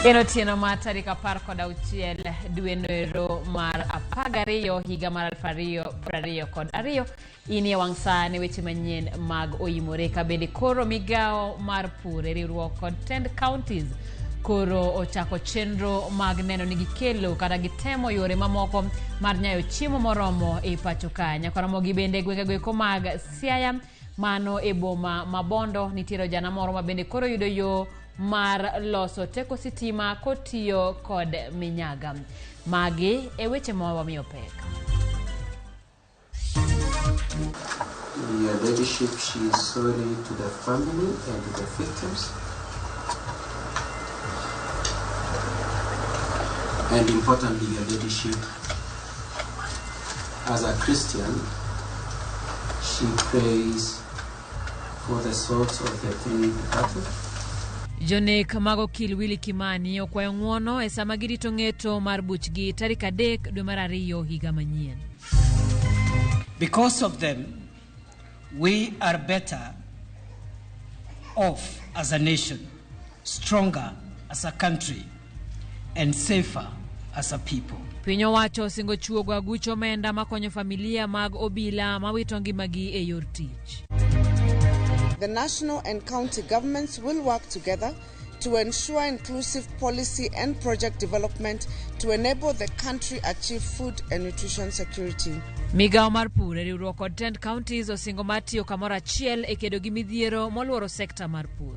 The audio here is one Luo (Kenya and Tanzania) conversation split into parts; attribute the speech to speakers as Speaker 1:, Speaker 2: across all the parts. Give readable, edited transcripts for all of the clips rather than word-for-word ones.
Speaker 1: Enotieno mar tarik 16 dwe noero mar 12 higa mar 2022 inie wang' sane weche manyien mag Oimore kabende koro migao mar pur riwruok kod tend counties koro ochako chenro mag neno ni gikelo kata gitemo yore mamoko mar nyayo chiemo moromo e pacho ka. Nyakaramogi bende gwengego mag Siaya mano e boma mabondo nitiere jana moro ma bende koro yudo yo mar loso teko sitima kotiyo kod minyaga. Magi e weche mawamiyo pek.
Speaker 2: Your leadership, she is sorry to the family and to the victims. And importantly, your leadership, as a Christian, she prays for the souls of the three departed.
Speaker 1: Jonek mago kil Willy Kimani okwayo ng'uono e sama girito ng'eto mar buchgi tarik 3 dwe mar 2 higa manyien.
Speaker 3: Because of them, we are better off as a nation, stronger as a country, and safer as a people.
Speaker 1: Piny owacho singo chuogo agucho omenda makonyo familia mag obila mawito ngimagi e yor tich.
Speaker 4: The national and county governments will work together to ensure inclusive policy and project development to enable the country achieve food and nutrition security.
Speaker 1: Migao mar pur riwruok kod tend counties osingo mar tiyo kamoro achiel e kedo gi midhiero moluoro sekta mar pur.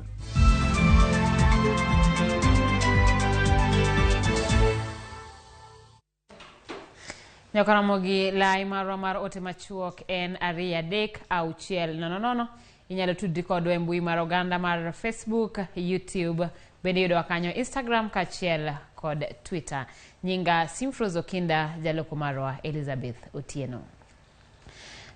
Speaker 1: Nyakaramogi lai marwa mar ote machuok en 2-3-6-000. Inyalo tudri kodwa e mbui mar oganda mar Facebook, YouTube, bende yudo kanyo Instagram kachiel kod Twitter. Nyinga Simfrozo Kinda, jaloko marwa Elizabeth Otieno.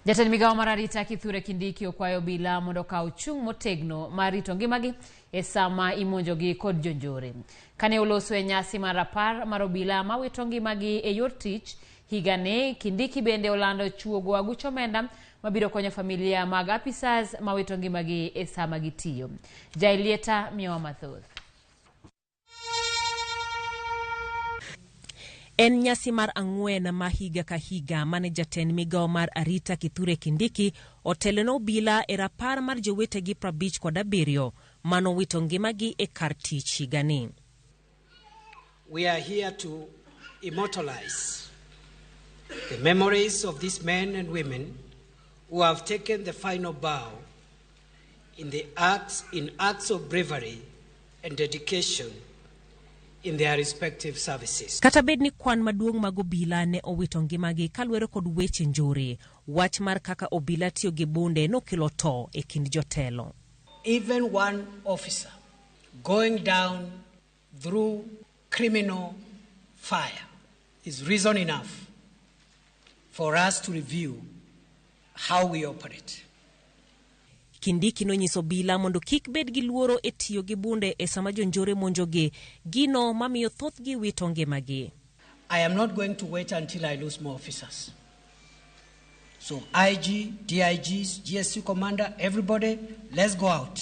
Speaker 1: Jatend migao mar arita Kithure Kindiki okwayo obila mondo kaw chung' motegno mar rito ngimagi e sama imonjogi kod jonjore. Kane oloso e nyasi mar 10 mar obila mawito ngimagi e yor tich higane, Kindiki bende olando chuogo agucho omenda mabiro konyo familia mag apisas mawito ngimagi e sama gitiyo. Jailieta miyowa mathoth.
Speaker 5: En nyasi mar 4 ma higa ka higa mane jatend migao mar arita Kithure Kindiki oteleno obila e rapar mar jowetegi 57 manowito ngimagi e kar tich higani.
Speaker 3: We are here to immortalize the memories of these men and women who have taken the final bow in acts of bravery and dedication in their respective services.
Speaker 5: Kata bed ni kwan maduong' mag obila ne owito ngimagi kalwero kod weche njore, wach mar kaka obila tiyo gi bunde nokelo to e kind jotelo.
Speaker 3: Even one officer going down through criminal fire is reason enough for us to review how we operate.
Speaker 5: Kindiki nonyiso obila mondo kik bed gi luoro e tiyo gi bunde e sama jonjore monjogi, gino mamiyo thothgi wito ngimagi.
Speaker 3: I am not going to wait until I lose more officers. So IG, DIGs, GSU commander, everybody, let's go out.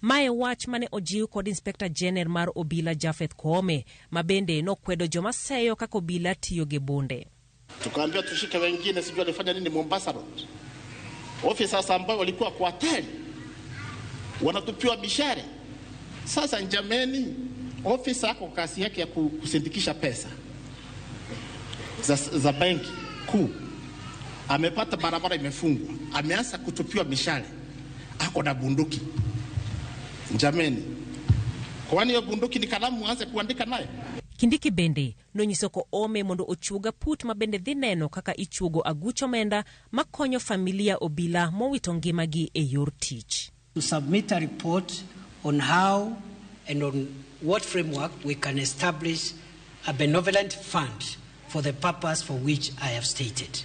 Speaker 5: Mae wach mane ojiw kod Inspector General mar obila Jafeth Koome, mabende nokwedo joma seyo kaka obila tiyo gi bunde.
Speaker 6: Tukaambia tushike wengine, sijui alifanya nini Mombasa Road. Officers ambao walikuwa kwa hatari wanatupiwa bishare. Sasa njameni, officer ako kasi yake ya kusindikisha pesa za benki kuu, amepata barabara imefungwa, ameanza kutupiwa mishale, ako na bunduki. Njameni, kwani hiyo bunduki ni kalamu aanze kuandika nayo?
Speaker 5: Kindiki bende nonyiso Koome mondo ochuoga put mabende dhi neno kaka ichuogo agucho omenda makonyo familia obila mowito ngimagi e yor tich.
Speaker 3: To submit a report on how and on what framework we can establish a benevolent fund for the purpose for which I have stated.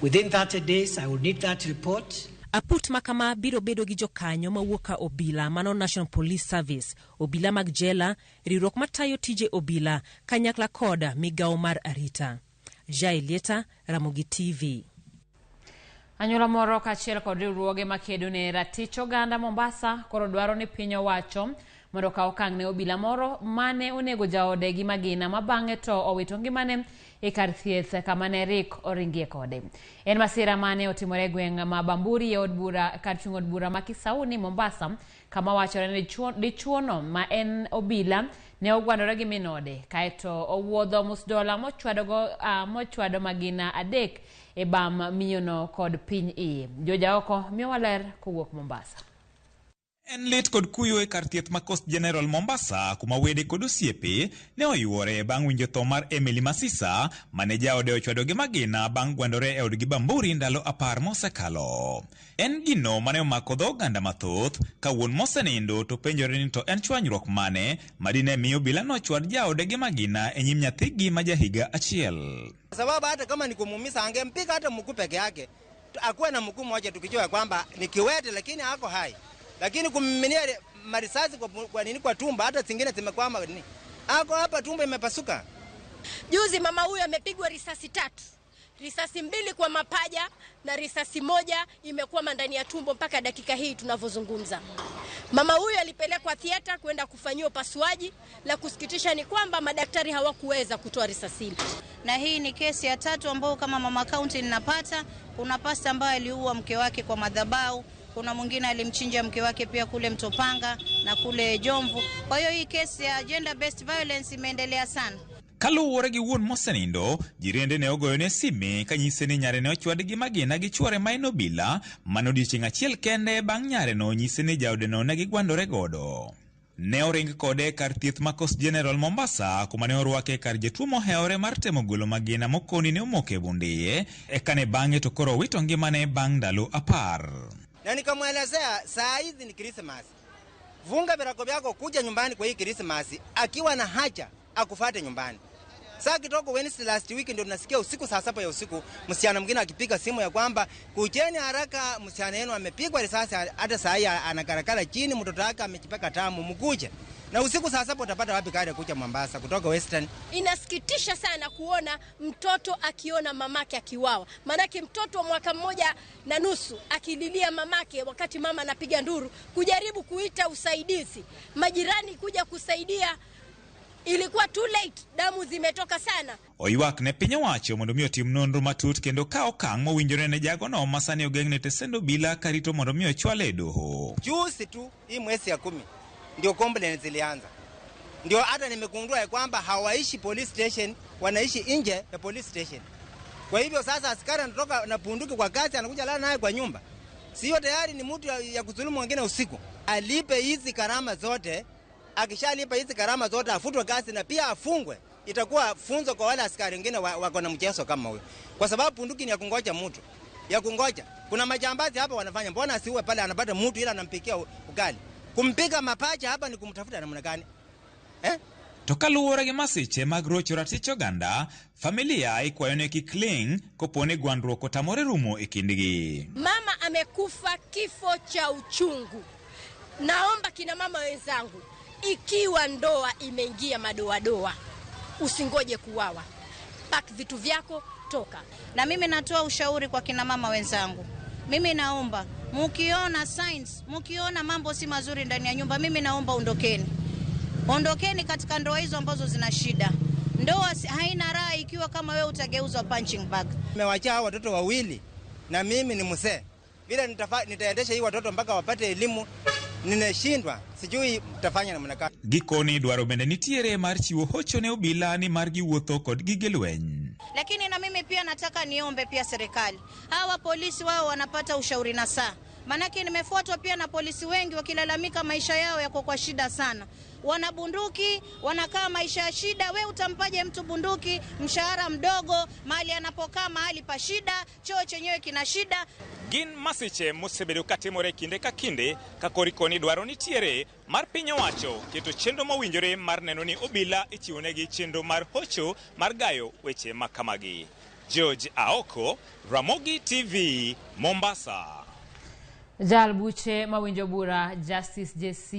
Speaker 3: Within 30 days, I will need that report.
Speaker 5: Aput makama biro bedo gi jokanyo mawuoka obila mano National Police Service, obila mag jela, riwruok matayo tije obila, kanyakla koda migao mar arita. Jailieta, Ramogi TV.
Speaker 1: Anyuola moro kachiel kod riwruoge makedo ne ratich oganda Mombasa koro dwaro ni piny owacho mondo kaw okang' ne obila moro mane onego jaode gi magina mabang'e to owito ngimane e kar thieth kama ne Rik oringie kode. En masira mane otimore gweng' ma Bamburi e od bura kar chung' od bura ma Kisauni Mombasa, kama wachore ni dichuono ma en obila ne ogwandore gi minode kaeto owuodho musdola mochwado magina adek e bam miyono kod piny iye. Joja oko miyo waler kowuok Mombasa.
Speaker 7: En lit kod kuyo e kar thieth ma Coast General Mombasa kuma wede kod osiepe ne oyuore bang' winjo tho mar Emily Masisa mane jaode ochwado gi magina bang' gwandore e od gi Bamburi ndalo 10 mosekalo. En gino mane omako dho oganda mathoth ka wuon mosenindo to penjore ni to en chwanyruok mane madine miyo obila nochwad jaode gi magina e nyim nyathigi ma jahiga 1.
Speaker 8: Sababu hata kama ni kumuumiza angempika hata mkuu peke yake, akuwe na mkuu mmoja tukijua kwamba ni kiwete lakini hako hai. Lakini kummiminia marisasi kwa tumba, hata zingine zimekwama nini. Ako hapa tumba imepasuka.
Speaker 9: Juzi mama huyu amepigwa risasi 3. Risasi 2 kwa mapaja na risasi 1 imekwama ndani ya tumbo mpaka dakika hii tunavyozungumza. Mama huyu alipelekwa theater kwenda kufanyiwa upasuaji. La kusikitisha ni kwamba madaktari hawakuweza kutoa risasi hili.
Speaker 10: Na hii ni kesi ya 3 ambayo kama mama county ninapata. Kuna pasta ambaye aliua mke wake kwa madhabahu. Kuna mwingine alimchinja mke wake pia kule Mtopanga na kule Jomvu. Kwa hiyo hii kesi ya gender based violence imeendelea sana.
Speaker 7: Kaluwore gi wuon mosenindo, jirende ne ogoyone sime kanyise ni nyare ne ochwad gi magina gi chwore ma en obila mano odiechieng' achiel kende bang' nyare no nyise ni jaode no ne gigwandore godo. Ne oring kode kar thieth ma Coast General Mombasa kuma ne orwake kar jatuo moheore mar temo golo magina mokoni ne omoke bundiye eka ne bang'e to koro wito ngimane bang' ndalo 10.
Speaker 8: Na nikamwelezea saa hizi ni Christmas. Vunga virako vyako kuja nyumbani kwa hii Christmas akiwa na haja akufuate nyumbani. Saa kitoko Wednesday last week ndio tunasikia usiku saa 7 ya usiku msichana mwingine akipiga simu ya kwamba kujeni haraka msichana yenu amepigwa risasi hata saa hii anakarakala chini mtoto wake amejipaka tamu mkuje. Na usiku saa 7 utapata wapi gari kuja Mombasa kutoka Western?
Speaker 9: Inasikitisha sana kuona mtoto akiona mamake akiwawa. Manake mtoto wa mwaka 1.5 akililia mamake wakati mama anapiga nduru kujaribu kuita usaidizi. Majirani kuja kusaidia ilikuwa too late, damu zimetoka sana.
Speaker 7: Oywak ne piny owacho mondo mi otim nonro matut kendo ka okang' mowinjore ne jagono masani ogeng'ne tesendo bila karito mondo mi ochwale e doho.
Speaker 8: Juzi tu hii mwezi ya 10 ndio complaints zilianza. Ndio hata nimegundua kwamba hawaishi police station, wanaishi nje ya police station. Kwa hivyo sasa askari anatoka na bunduki kwa kazi anakuja lala naye kwa nyumba. Sio tayari ni mtu ya kudhulumu wengine usiku. Alipe hizi karama zote. Akishalipa hizi karama zote afutwe kazi na pia afungwe. Itakuwa funzo kwa wale askari wengine wako na mchezo kama huyo. Kwa sababu bunduki ni ya kungoja mtu. Ya kungoja. Kuna majambazi hapa wanafanya. Mbona asiuwe pale anapata mtu ila anampikia ugali. Kumpiga mapacha hapa ni kumtafuta namna gani?
Speaker 7: To kaluwore gi masiche mag rocho ratich oganda, familia ikwayo ne kik ling kopone gwandruok otamore rumo e kindgi.
Speaker 9: Mama amekufa kifo cha uchungu. Naomba kina mama wenzangu, ikiwa ndoa imeingia madoadoa, usingoje kuwawa. Pack vitu vyako, toka.
Speaker 10: Na mimi natoa ushauri kwa kina mama wenzangu. Mimi naomba, mkiona signs, mkiona mambo si mazuri ndani ya nyumba, mimi naomba ondokeni. Ondokeni katika ndoa hizo ambazo zina shida. Ndoa haina raha ikiwa kama wewe utageuzwa punching bag.
Speaker 8: Nimewaacha watoto wawili na mimi ni mzee. Bila nitaendesha hii watoto mpaka wapate elimu, ninashindwa. Sijui mtafanya namna gani.
Speaker 7: Gikoni dwaro bende nitiere mar chiwo hocho ne obila ni mar giwuotho kod gige lweny.
Speaker 10: Lakini na mimi pia nataka niombe pia serikali. Hawa polisi wao wanapata ushauri na saa. Manake nimefuatwa pia na polisi wengi wakilalamika maisha yao yako kwa shida sana. Wana bunduki, wanakaa maisha ya shida. We utampaje mtu bunduki, mshahara mdogo, mahali anapokaa mahali pa shida, choo chenyewe kina shida.
Speaker 7: Gin masiche mosebedo katimore kinde ka kinde ka korikoni dwaro nitiere mar piny owacho keto chenro mowinjore mar neno ni obila ichiwonegi chenro mar hocho mar gayo weche makamagi. George Aoko, Ramogi TV, Mombasa.
Speaker 1: Jal buche mawinjo bura Justice JC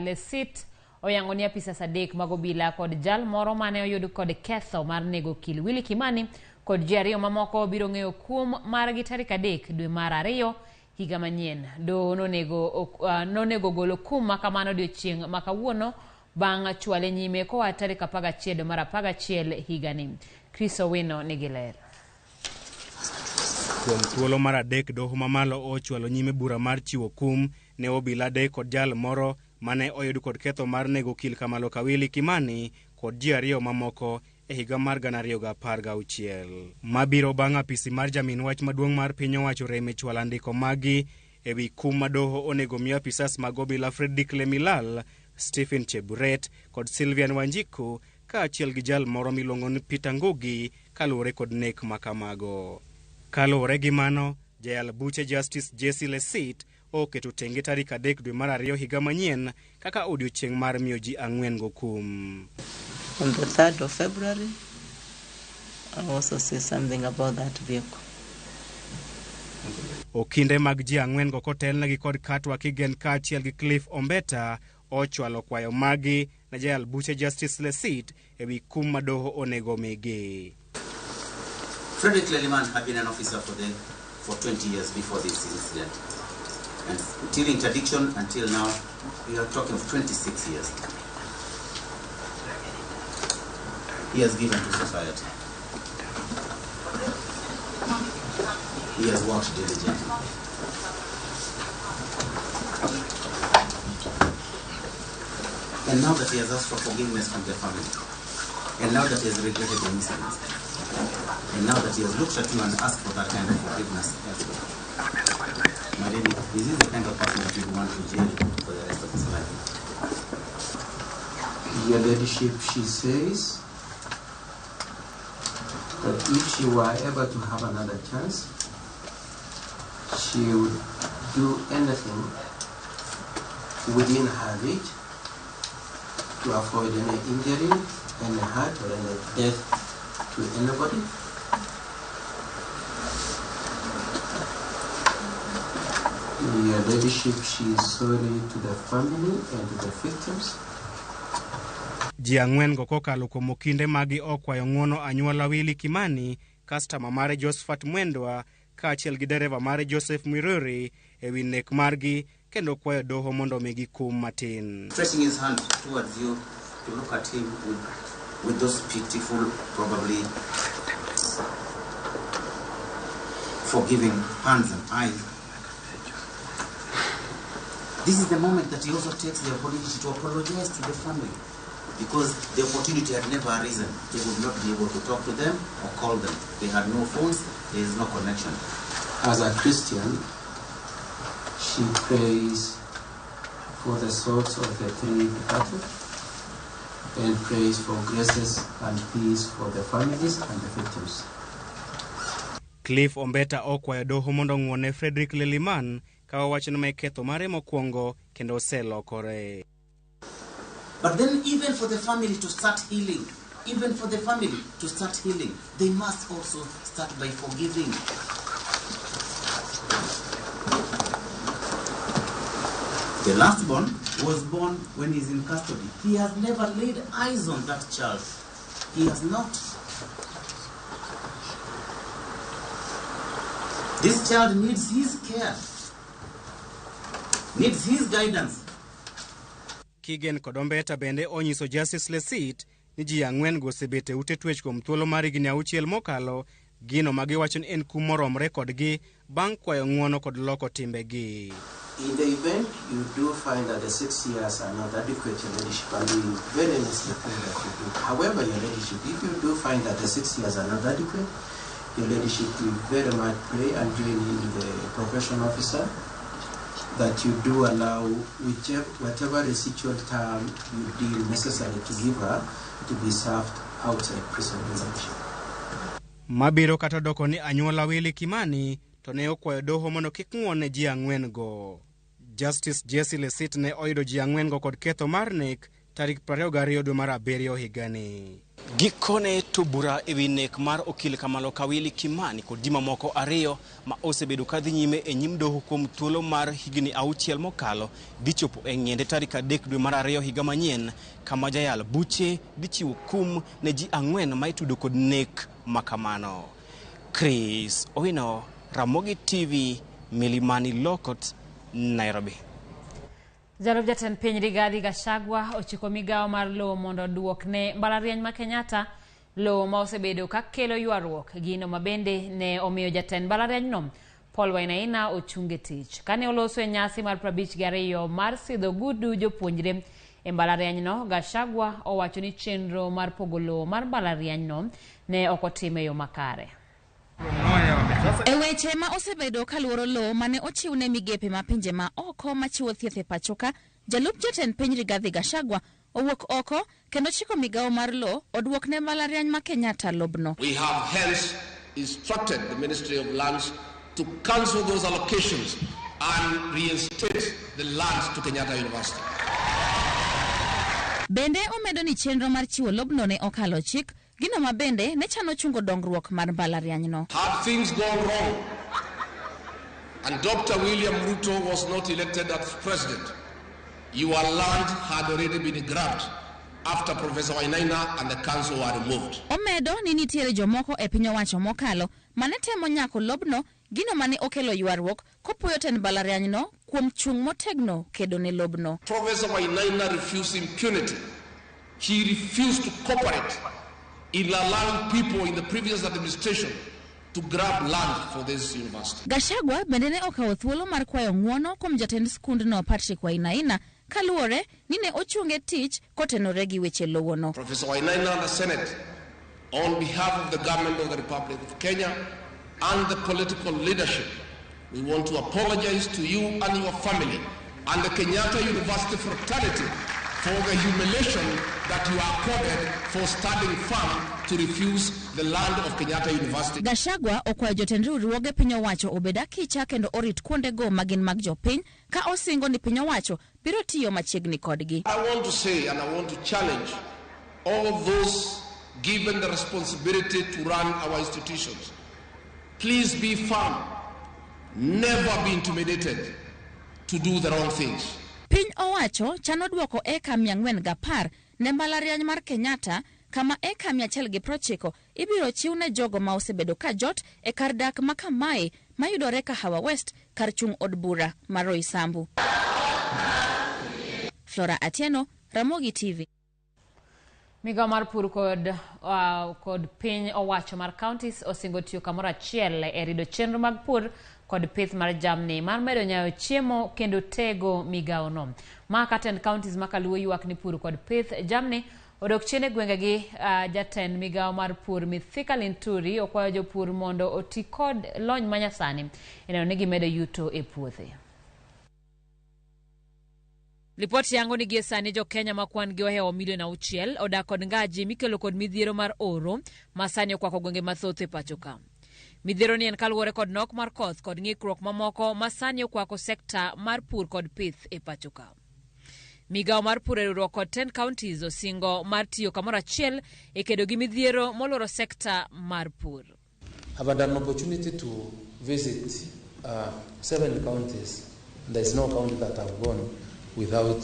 Speaker 1: Lesit oyango ni apisa sadek magobila kod jal moro mane oyud kod ketho mar nego kil Willy Kimani kod jariyo mamoko biro ng'eyo kum mar gi tarik 3 dwe mar 2 higa manyien. Do nonego golo kum makamano odiochieng' makawuono bang' chwale nyime koa tarik 11 mar 11 higani. Chris Owino nigi ler.
Speaker 11: Kuom thuolo mar adek doho mamalo ochwalo nyime bura mar chiwo kum ne obila adek kod jal moro mane oyud kod ketho mar nego okil Kamalo Kawili Kimani kod ji 2 mamoko e higa mar 2016. Mabiro bang' apisi mar jamin wach maduong' mar piny owacho rem chwalo andiko magi ewi kum ma doho onego mi apisas mag obila Fredrick Lemilal, Stephen Cheburet kod Sylvian Wanjiku kaachiel gi jal moro miluongo ni Peter Ngugi kaluwore kod nek makamago. Kaluwore gi mano, jayal buche Justice Jesse Lesit oketo tenge tarik 3 dwe mar 2 higa manyien kaka odiochieng' mar miyo ji 4 go kum.
Speaker 12: On the 3rd of February, I also say something about that vehicle.
Speaker 11: Okinde mag ji 4 go kotelnegi kod Katwa Kigen kaachiel gi Cliff Ombeta ochwalo kwayo magi na jayal buche Justice Lesit ewi kum ma doho onego migi.
Speaker 13: Fredrick Leliman had been an officer for 20 years before this incident. And till interdiction until now, we are talking of 26 years. He has given to society. He has worked diligently. And now that he has asked for forgiveness from the family, and now that he has regretted the incident, and now that he has looked at you and asked for that kind of forgiveness, my lady, this is the kind of person that you want to jail for the rest of his life.
Speaker 2: Your ladyship, she says that if she were able to have another chance, she would do anything within her reach to avoid any injury, any hurt or any death to anybody. Your ladyship, she is sorry to the family and to the victims.
Speaker 11: Ji 4 go kokalo kuom okinde magi okwayo ng'uono anyuola Willy Kimani, customer mare Josephat Mwendwa kaachiel gi dereva mare Joseph Mwiruri ewi nek margi kendo kwayo doho mondo migi kum matin.
Speaker 13: Stretching his hand towards you to look at him with those pitiful, probably forgiving hands and eyes. This is the moment that he also takes the opportunity to apologize to the family, because the opportunity had never arisen. They would not be able to talk to them or call them. They had no phones, there is no connection.
Speaker 2: As a Christian, she prays for the souls of the 3 departed and prays for graces and peace for the families and the victims.
Speaker 11: Cliff Ombeta okwayo doho mondo ng'wone Fredrick Leliman ka wachno mai ketho mare mokwongo kendo oselokore.
Speaker 13: But then even for the family to start healing, they must also start by forgiving. The last born was born when he's in custody. He has never laid eyes on that child. He has not. This child needs his care, needs his guidance.
Speaker 11: Kigen kod Ombeta bende onyiso Justice Lesit ni ji 4 go osebet e ute twech kuom thuolo mar higni 6 mokalo, gino magiwacho ni en kum moromre kodgi bang' kwayo ng'uono kod loko timbegi.
Speaker 2: In the event you do find that the 6 years are not adequate, your ladyship, and we very nicely pray that you do. However, your ladyship, if you do find that the 6 years are not adequate, your ladyship, we very much pray and join in the probation officer that you do allow whatever residual term you deem necessary to give her to be served outside prison.
Speaker 11: Mabiro kata doko ni anyuola Willy Kimani to ne okwayo doho mondo kik ng'wone ji 4 go. Justice Jesse Lesit ne oyudo ji 4 go kod ketho mar nek tarik 22 dwe mar 7 higani. Gikone to bura ewi nek mar okil Kamalo Kawili Kimani kod ji mamoko 2 ma osebedo kadhi nyime e nyim doho kuom thuolo mar higni 6 mokalo dhi chopo e ng'ende tarik 3 dwe mar 2 higa manyien, kama jayal buche dhi chiwo kum ne ji 4 ma itudo kod nek makamano. Chris Owino, Ramogi TV, Milimani Lokot, Nairobi.
Speaker 1: Jalup jatend piny Rigathi Gachagua ochiko migawo mar lowo mondo duokne mbalariany ma Kenyatta lowo ma osebedo ka kelo ywaruok, gino mabende ne omiyo jatend mbalariany no Paul Wainaina ochunge tich. Kane oloso e nyasi mar 52 mar sidho gudu jopuonjre e mbalariany no, Gachagua owacho ni chenro mar pogo lowo mar mbalariany no ne ok otime yo makare.
Speaker 14: E weche ma osebedo kaluoro lowo mane ochiwne migepe ma pinje ma oko machiwo thieth e pachoka, jalup jatend piny Rigathi Gachagua owuok oko kendo chiko migawo mar lowo oduokne mbalariany ma Kenyatta lobno.
Speaker 15: We have hence instructed the Ministry of Lands to cancel those allocations and reinstate the lands to Kenyatta University.
Speaker 14: Bende omedo ni chenro mar chiwo lobno ne okalo chik, gino ma bende ne chano chungo dongruok mar mbalariany no.
Speaker 15: Had things gone wrong and Dr. William Ruto was not elected as president, your land had already been grabbed after Professor Wainaina and the council were removed.
Speaker 14: Omedo ni nitiere jomoko e piny owacho mokalo mane temo nyako lobno, gino mane okelo ywaruok kopuoyo ten mbalariany no kuom chung' motegno kedo ne lobno.
Speaker 15: Professor Wainaina refused impunity. He refused to cooperate in allowing people in the previous administration to grab land for this university.
Speaker 14: Gachagua bende ne okawo thuolo mar kwayo ng'uono kuom jatend skundno Patrick Wainaina kaluwore ni ne ochunge tich kotenore gi weche lowo no.
Speaker 15: Professor Wainaina and the Senate, on behalf of the government of the Republic of Kenya and the political leadership, we want to apologize to you and your family and the Kenyatta University fraternity for the humiliation that you are accorded for standing firm to refuse the land of Kenyatta University.
Speaker 14: Gachagua okwayo jotend riwruoge piny owacho obed akicha kendo orit kuondego magin mag jopiny ka osingo ni piny owacho biro tiyo machiegni kodgi.
Speaker 15: I want to say and I want to challenge all those given the responsibility to run our institutions. Please be firm. Never be intimidated to do the wrong things.
Speaker 14: Piny owacho chano duoko eka 410 ne mbalariany mar Kenyatta, kama eka 190 ibiro chiwne jogo ma osebedo ka jot e kar dak ma kamae mayudore Kahawa West, kar chung' od bura mar Roysambu. Flora Atieno, Ramogi TV.
Speaker 1: Migawo mar pur kod piny owacho mar counties osingo tiyo kamoro achiel e rido chenro mag pur kod pith mar jamni mar medo nyayo chiemo kendo tego migawo no. Ma katend counties makaluwo ywak ni pur kod pith jamni odok chien e gwengegi. Jatend migawo mar pur Mithika Linturi okwayo jopur mondo oti kod lony manyasani e neno ni gimedo yuto e puothe. Ripoti yango ni gie sani jo Kenya makwan gi ohewo milion 6 odak kod ngaji mikelo kod midhiero mar oro masani okwako gwenge mathoth e pachoka. Midhiero ni en kaluwore kod nok mar koth kod ng'ikruok mamoko masani okwako sekta mar pur kod pith e pachoka. Migawo mar pur e riwruok kod 10 counties osingo mar tiyo kamoro achiel e kedo gi midhiero moloro sekta mar pur.
Speaker 16: I've had an opportunity to visit 7 counties. There is no county that I've gone without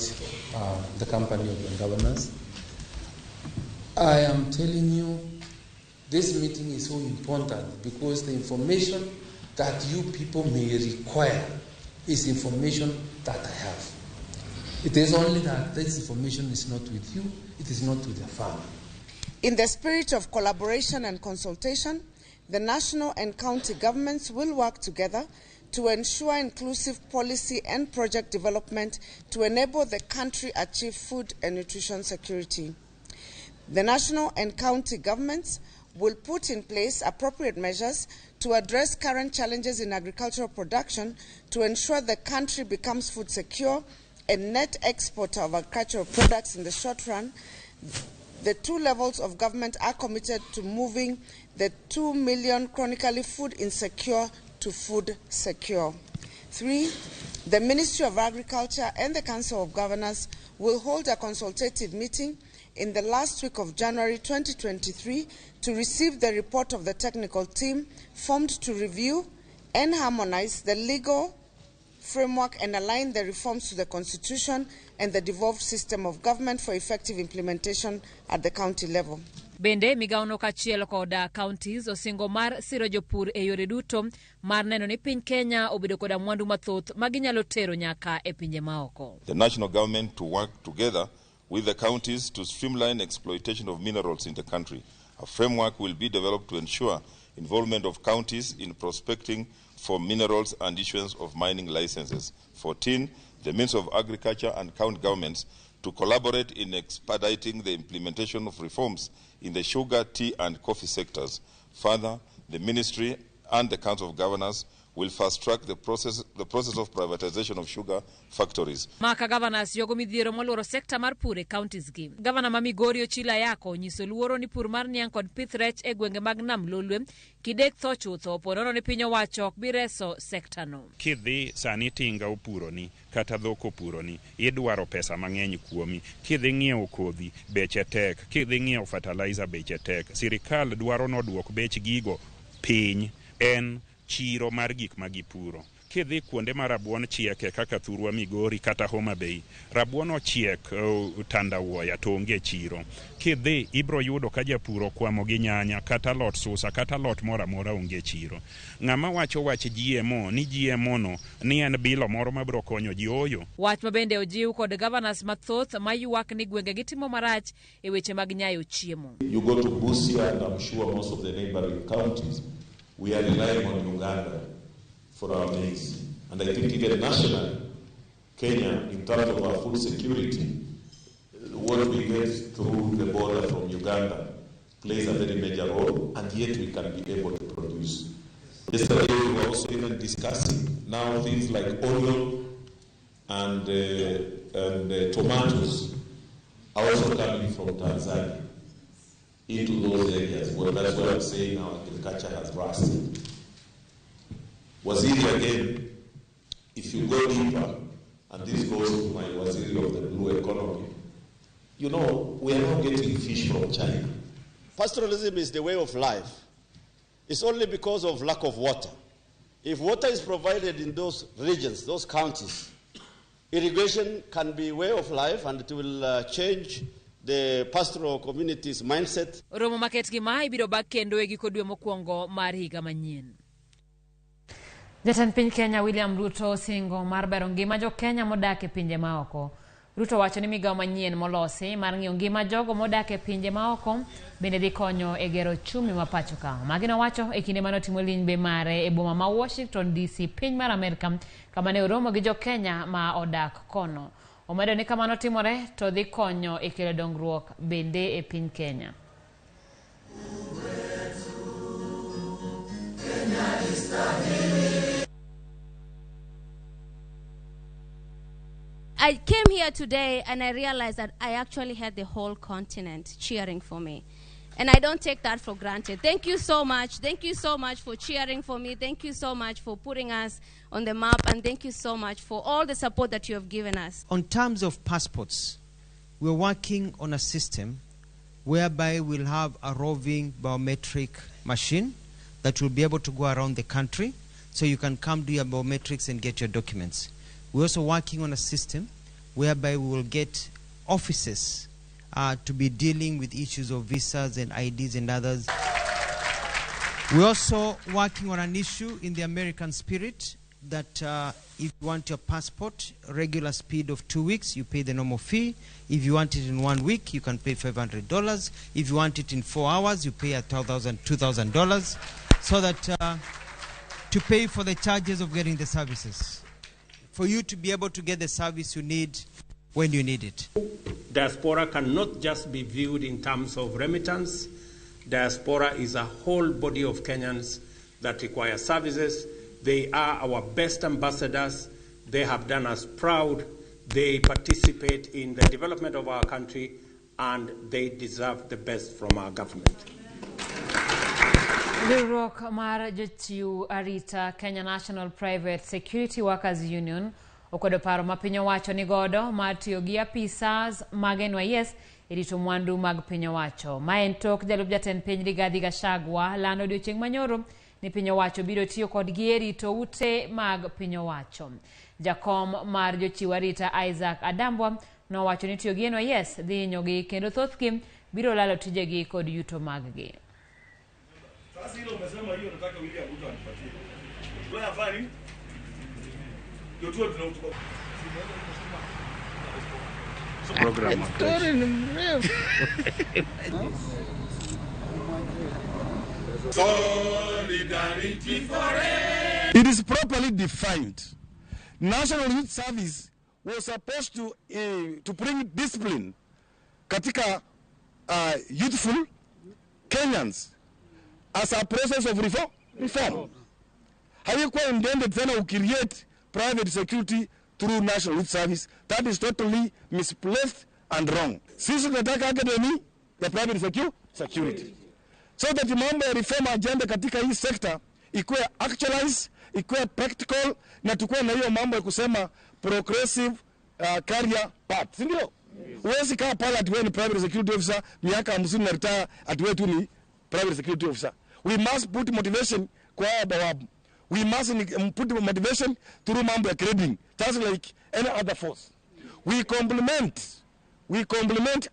Speaker 16: the company of the governors. I am telling you, this meeting is so important because the information that you people may require is information that I have. It is only that this information is not with you, it is not with the farm.
Speaker 4: In the spirit of collaboration and consultation, the national and county governments will work together to ensure inclusive policy and project development to enable the country achieve food and nutrition security. The national and county governments will put in place appropriate measures to address current challenges in agricultural production to ensure the country becomes food secure and net exporter of agricultural products in the short run. The 2 levels of government are committed to moving the 2 million chronically food insecure to food secure. 3, the Ministry of Agriculture and the Council of Governors will hold a consultative meeting in the last week of January 2023 to receive the report of the technical team formed to review and harmonize the legal framework and align the reforms to the Constitution and the devolved system of government for effective implementation at the county level.
Speaker 1: Bende migao kachiel koda counties osingo mar siro jopur e yore duto mar neno ni piny Kenya obedo koda mwandu mathoth maginyalo tero nyaka e pinje maoko.
Speaker 17: The national government to work together with the counties to streamline exploitation of minerals in the country. A framework will be developed to ensure involvement of counties in prospecting for minerals and issuance of mining licenses. 14, the Ministry of Agriculture and county governments to collaborate in expediting the implementation of reforms in the sugar, tea and coffee sectors. Further, the Ministry and the Council of Governors will fast-track the process of privatization of sugar factories.
Speaker 1: Maka governors yogo midhiero moluoro sekta mar pur e counties gi. Governor ma Migori Ochila Yako nyiso luoro ni pur mar niang kod pith rech e gwenge mag Nam Lolwe kidek tho chutho ponono ni piny owacho ok bi reso sekta no.
Speaker 18: Kidhi sani tinga opuroni kata dhok opuroni idwaro pesa mang'eny kuomi. Kidhi ng'iewo kodhi beche tek, kidhi ng'iewo fertilizer beche tek. Sirikal dwaro noduok bech gigo piny en chiro mar gik magipuro. Kidhi kuonde ma rabuon chieke kaka Thurwa Migori kata Homa Bay, rabuon ochiek Tandawuoya to onge chiro. Kidhi ibro yudo ka japuro kwamo gi nyanya kata lot susa kata lot mora mora onge chiro. Ng'ama wacho wach GMO ni GMO no ni en bilo moro mabro konyo ji oyo.
Speaker 1: Wach mabende ojiw kod governors mathoth mayuak ni gwenge gitimo marach e weche mag nyayo chiemo.
Speaker 19: You go to Busia and I'm sure most of the neighboring counties, we are relying on Uganda for our needs. And I think even nationally, Kenya, in terms of our food security, what we get through the border from Uganda plays a very major role, and yet we can be able to produce. Yesterday we were also even discussing now things like onion and tomatoes are also coming from Tanzania into those areas. Well, that's what I'm saying now, agriculture has rusted. Waziri again, if you go deeper, and this goes to my Waziri of the Blue Economy, you know, we are now getting fish from China.
Speaker 20: Pastoralism is the way of life. It's only because of lack of water. If water is provided in those regions, those counties, irrigation can be a way of life, and it will change the pastoral community's mindset.
Speaker 1: Romo market gi mai biro bak kendo e giko dwe mokwongo mar higa manyien. Jatend piny Kenya William Ruto singo mar bero ngima jo Kenya modak e pinje maoko. Ruto wacho ni migawo manyien molosi mar ng'iyo ngima jogo modak e pinje maoko bende dhi konyo e gero chumi ma pacho ka. Magino wacho e kinde manotimo limbe mare e boma ma Washington DC piny mar Amerika kama ne oromo gi jo Kenya ma odak kono. Omedo ni kama notimore to dhi konyo e kelo dongruok bende e piny Kenya.
Speaker 21: I came here today and I realized that I actually had the whole continent cheering for me. And I don't take that for granted. Thank you so much. Thank you so much for cheering for me. Thank you so much for putting us on the map. And thank you so much for all the support that you have given us.
Speaker 22: On terms of passports, we're working on a system whereby we'll have a roving biometric machine that will be able to go around the country so you can come do your biometrics and get your documents. We're also working on a system whereby we will get offices to be dealing with issues of visas and IDs and others. We're also working on an issue in the American spirit that if you want your passport, regular speed of 2 weeks, you pay the normal fee. If you want it in 1 week, you can pay $500. If you want it in 4 hours, you pay $2,000, so that to pay for the charges of getting the services, for you to be able to get the service you need when you need it.
Speaker 23: Diaspora cannot just be viewed in terms of remittance. Diaspora is a whole body of Kenyans that require services. They are our best ambassadors. They have done us proud. They participate in the development of our country, and they deserve the best from our government.
Speaker 1: Riwruok mar jochiw arita Kenya National Private Security Workers Union okwedo paro ma piny owacho ni godo mar tiyo gi apisas mag NYS e rito mwandu mag piny owacho. Ma en tok jalup jatend piny Rigathi Gachagua lando odiochieng' manyoro ni piny owacho biro tiyo kodgi e rito ute mag piny owacho. Jakom mar jochiw arita Isaac Adambwa nowacho ni tiyo gi NYS dhi hinyogi kendo thothgi biro lalo tijegi kod yuto maggi.
Speaker 3: Sasa hilo umesema hiyo nataka William Ruto anipatie. Tunafanya nini? Ndio tunautuka.
Speaker 5: Program.
Speaker 3: Solidarity forever. It is properly defined. National Youth Service was supposed to bring discipline katika youthful Kenyans as a process of reform. Haikuwa intended tena create private security through National Youth Service. That is totally misplaced and wrong. Sisi tunataka academy ya private security. So that mambo ya reform agenda katika hii sector ikuwe actualized, ikuwe practical, na tukuwe na hiyo mambo ya kusema progressive career path. Sindio? Uwezi kaa pala atuwe ni private security officer, miaka 50 na retire atuwe tu ni private security officer. We must put motivation kwa dawabu. We must put motivation through mambo ya grading, just like any other force. We complement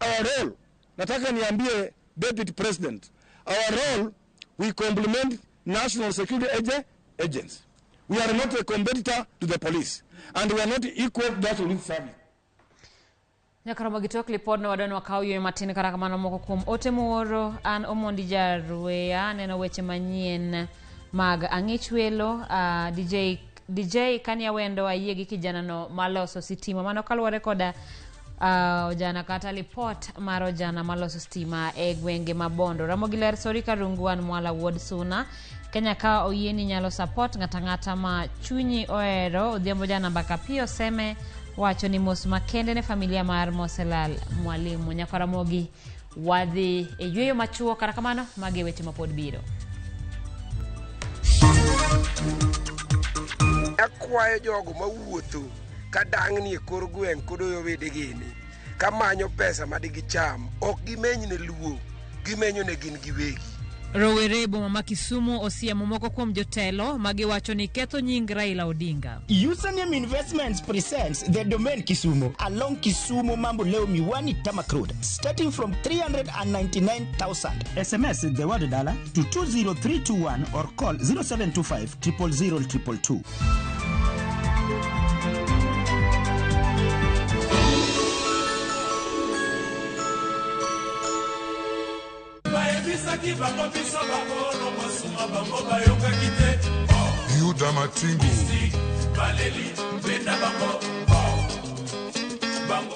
Speaker 3: our role. Nataka niambie Deputy President, our role, we complement national security agents. We are not a competitor to the police, and we are not equal to that police service.
Speaker 1: Nyakara gitok lipod na wadon wakao yue matini karakamano moko kum ote muoro an omondi jarwea neno weche manyien mag ang'ich welo. DJ Kanya wendo ayegi kijana no maloso sitima mano kaluwore koda ojana kata lipot mar ojana maloso stima e gwenge mabondo. Ramogi ler sori karunguan mwala wuod suna Kenya ka oyieni nyalo support ng'ata ma chunyi oero odhiambo jana mbaka pio seme wacho ni mos makende ne familia mar Moselal Mwalimu. Nyakara mogi wadhi e yweyo machuo karakamano mage weche mapod biro.
Speaker 6: Akwayo jogo mawuotho kadang'ni e kor gweng' kodoyo wedegini kamanyo pesa madigicham ok gimenyne luo gimenyo ne gin giwegi.
Speaker 1: Rowere boma ma Kisumu osiemo moko kuom jotelo magiwacho ni ketho nying Raila Odinga.
Speaker 24: Username Investments presents the domain Kisumu along Kisumu Mambo Leo Miwani Tamak Road starting from 399,000. SMS the word dollar to 20321 or call 0725 000 222.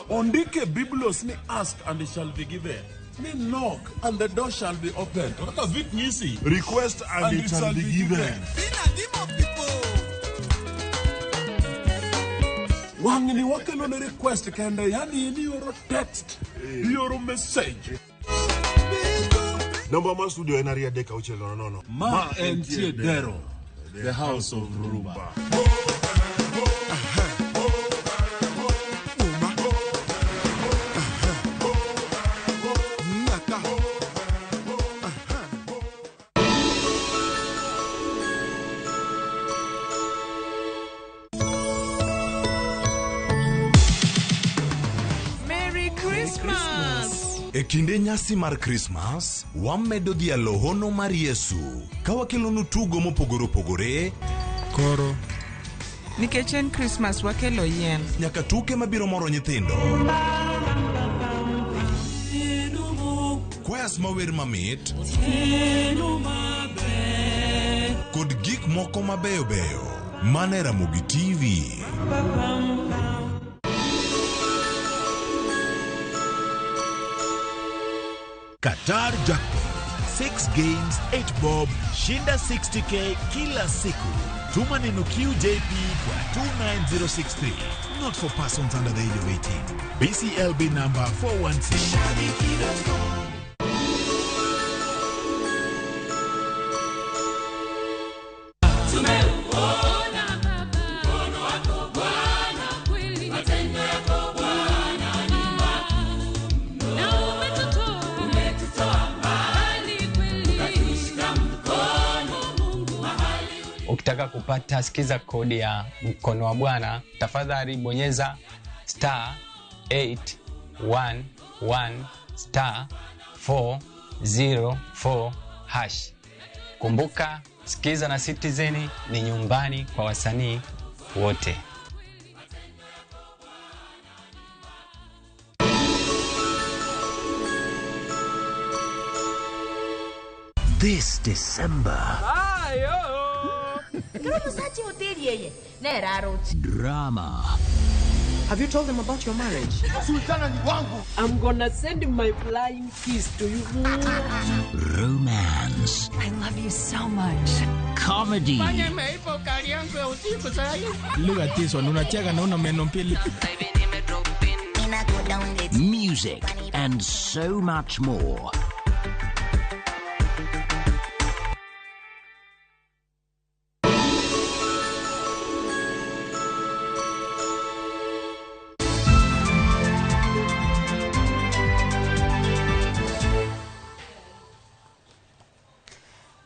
Speaker 3: Ondike Biblos ni ask and it shall be given. Ni knock and the door shall be opened. Request and it shall be given. Wangini wakelo ne request kende yani ni yoro text, yoro message.
Speaker 25: Number ma studio en aria deka uchelo no.
Speaker 3: Ma entie dero, the house of Ruba.
Speaker 25: E kinde nyasi mar Christmas, wamedo dhialo hono mar Yesu. Kawakelonu tugo mopogore opogore.
Speaker 26: Koro. Nikech en Christmas wakelo yien.
Speaker 25: Nyaka tuke mabiro moro nyithindo. Kwayas mawer mamit. Kod gik moko mabeyo beyo. Mane Ramogi TV.
Speaker 27: Qatar Jackpot. 6 games, 8 bob, shinda 60k kila siku. Tuma neno QJP kwa 29063. Not for persons under the age of 18. BCLB number 416.
Speaker 5: ukitaka kupata sikiza kodi ya mkono wa Bwana, tafadhali bonyeza *811*404#. Kumbuka, sikiza na Citizen ni nyumbani kwa wasanii wote.
Speaker 27: This December, drama.
Speaker 7: Have you told them about your marriage? I'm gonna send my flying kiss to you.
Speaker 27: Romance.
Speaker 7: I love you so much.
Speaker 27: Comedy.
Speaker 24: Look at this one, unacheka na una meno mbili.
Speaker 27: Music and so much more.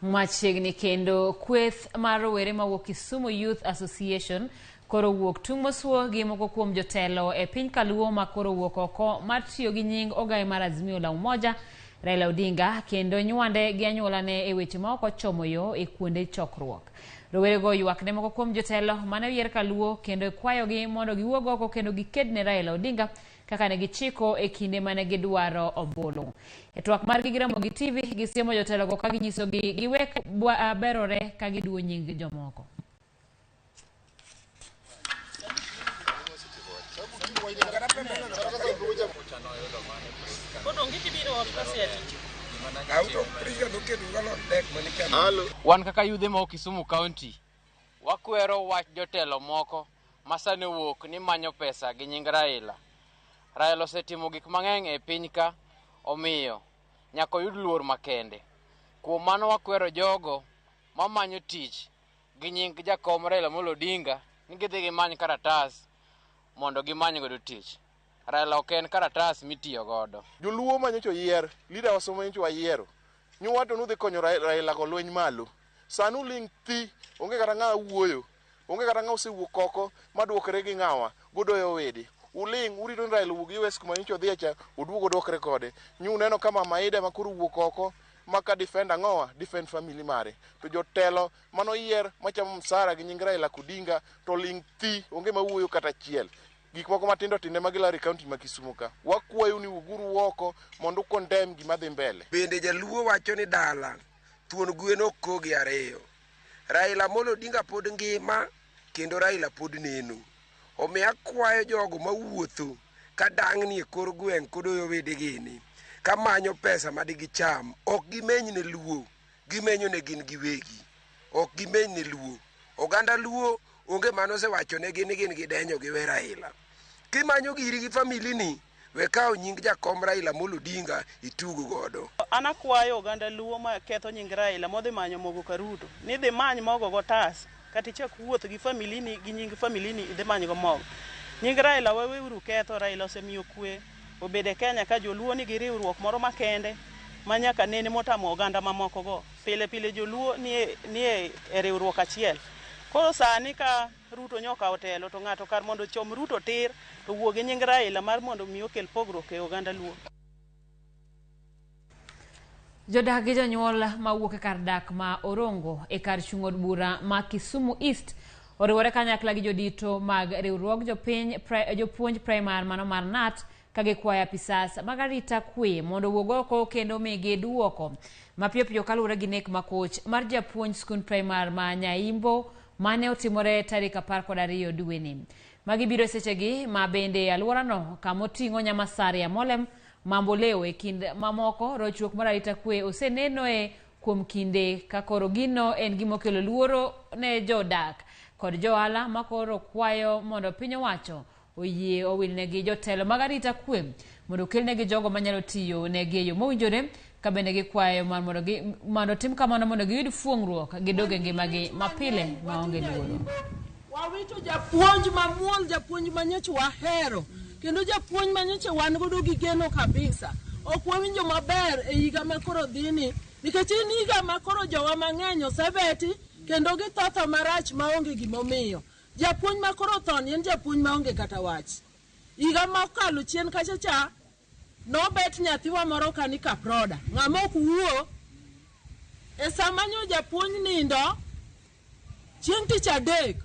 Speaker 1: Machiegni kendo kweth mar rowere mawuok Kisumu Youth Association koro wuok tung' mosuo gi moko kuom jotelo e piny Kaluo ma koro wuok oko mar tiyo gi nying ogai mar Azimio la Umoja Raila Odinga kendo nywande gi anyuolane e weche ma ok ochomo yo e kuonde chokruok. Rowerego ywak ne moko kuom jotelo mane oyier Kaluo kendo kwayogi mondo giwuog oko kendo gikedne Raila Odinga kaka ne gichiko e kinde mane gidwaro ombulu. E twak margi gi Ramogi TV gisiemo jotelogo ka ginyisogi giwek berore ka giduo nying jomoko.
Speaker 8: Wan kaka yudhe ma Kisumu County wakwero wach jotelo moko masane wuok ni manyo pesa gi nying Raila. Raila osetimo gik mang'eny e piny ka, omiyo nyaka yud luor makende. Kuom mano wakwero jogo mamanyo tich gi nying jakom Raila Amolo Odinga ni gidhi gimany karatas mondo gimany godo tich. Raila ok en karatas mitiyo godo.
Speaker 9: Joluo manyocho yier, leader wasomo nyocho wayiero. Nyuwato nudhi konyo Raila go lweny malo. Sanu ling thi, onge kata ng'a wuoyo. Onge kata ng'a osewuok oko maduokre gi ng'awa, godoyo wede. Uling urito Raila wuogi wes kuma nyocho dhiecha, uduogo dokre kode. Nyu neno kama Maida makuru wuok oko maka defend ang'owa, defend family mare. To jotelo mano yier machamo msara gi nying Raila Odinga to ling thi, onge mawuoyo kata chiel. Gik moko matindo tinde magilari county ma Kisumu ka. Wakwayo ni uguru woko mondo condemn gima dhi mbele.
Speaker 6: Bende jaluo wacho ni dala thuon gweno kogi ariyo. Raila Amolo Odinga pod ngima kendo Raila pod neno. Omiyo akwayo jogo mawuotho ka dang'ni e kor gweng' kodoyo wedegini ka manyo pesa madigicham, ok gimenyne luo, gimenyo ne gin giwegi. Ok gimenyne luo. Oganda luo onge mano osewachonegi ni gin gidenyo gi we Raila. Kimanyo giri gi famili ni, we kawo nying jakom Raila Amolo Odinga itugo godo.
Speaker 10: Anakwayo oganda luo ma ketho nying Raila modhi manyo mogo Karuto ni dhi many mogo gotas kati chak wuoth gi famili ni gi nying famili ni dhi many go mogo. Nying Raila weuru ketho. Raila osemiyo kwe obede Kenya ka joluo ni gi riwruok moro makende manyaka nene motamo oganda mamoko go. Pile pile joluo ni e riwruok achiel. Koro sani ka Ruto nyoka otelo to ng'ato kar mondo chom Ruto tir to wuogi nying Raila mar mondo mi okel pogruok e oganda luo.
Speaker 1: Jodak gi jonyuol mawuok e kar dak ma Orongo e kar chung' od bura ma Kisumu East oriwore kanyakla gi jodito mag riwruog jopuonj primar mano mar NAT ka gikwayo apisas mag arita kwe mondo wuog oko kendo migi duoko mapiyo piyo kaluwore gi nek makoch mar japuonj skund primar ma Nyaimbo mane otimore tarik 12 dweni. Magi biro sechegi ma bende alworano kamoting'o Nyamasaria Molem Mamboleo e kind mamoko rochruok mar arita kwe osenenoe kuom kinde ka koro gino en gimokelo luoro ne jodak kod johala makoro kwayo mondo piny owacho oyie owilnegi jotelo mag arita kwe mondo okelnegi jogo manyalo tiyo negi e yo mowinjore ka bende gikwayo mondo tim kamano mondo giyud fuong'ruok gidoge ngimagi mapile maonge luoro.
Speaker 7: Wawito japuonj mamuol, japuonj manyocha wahero kendo japuonj manyocha wan godo gi geno kabisa. Ok wawinjo maber e higa makoro dhini nikech en higa makoro jowa mang'eny osebeti kendo gitotho marach maonge gimomiyo. Japuonj makoro thon en japuonj maonge kata wach. Higa mokalo chien kacha cha nobet nyathiwa moro kani kaproda. Ng'ama ok wuo e sama nyo japuonj nindo chieng' tich adek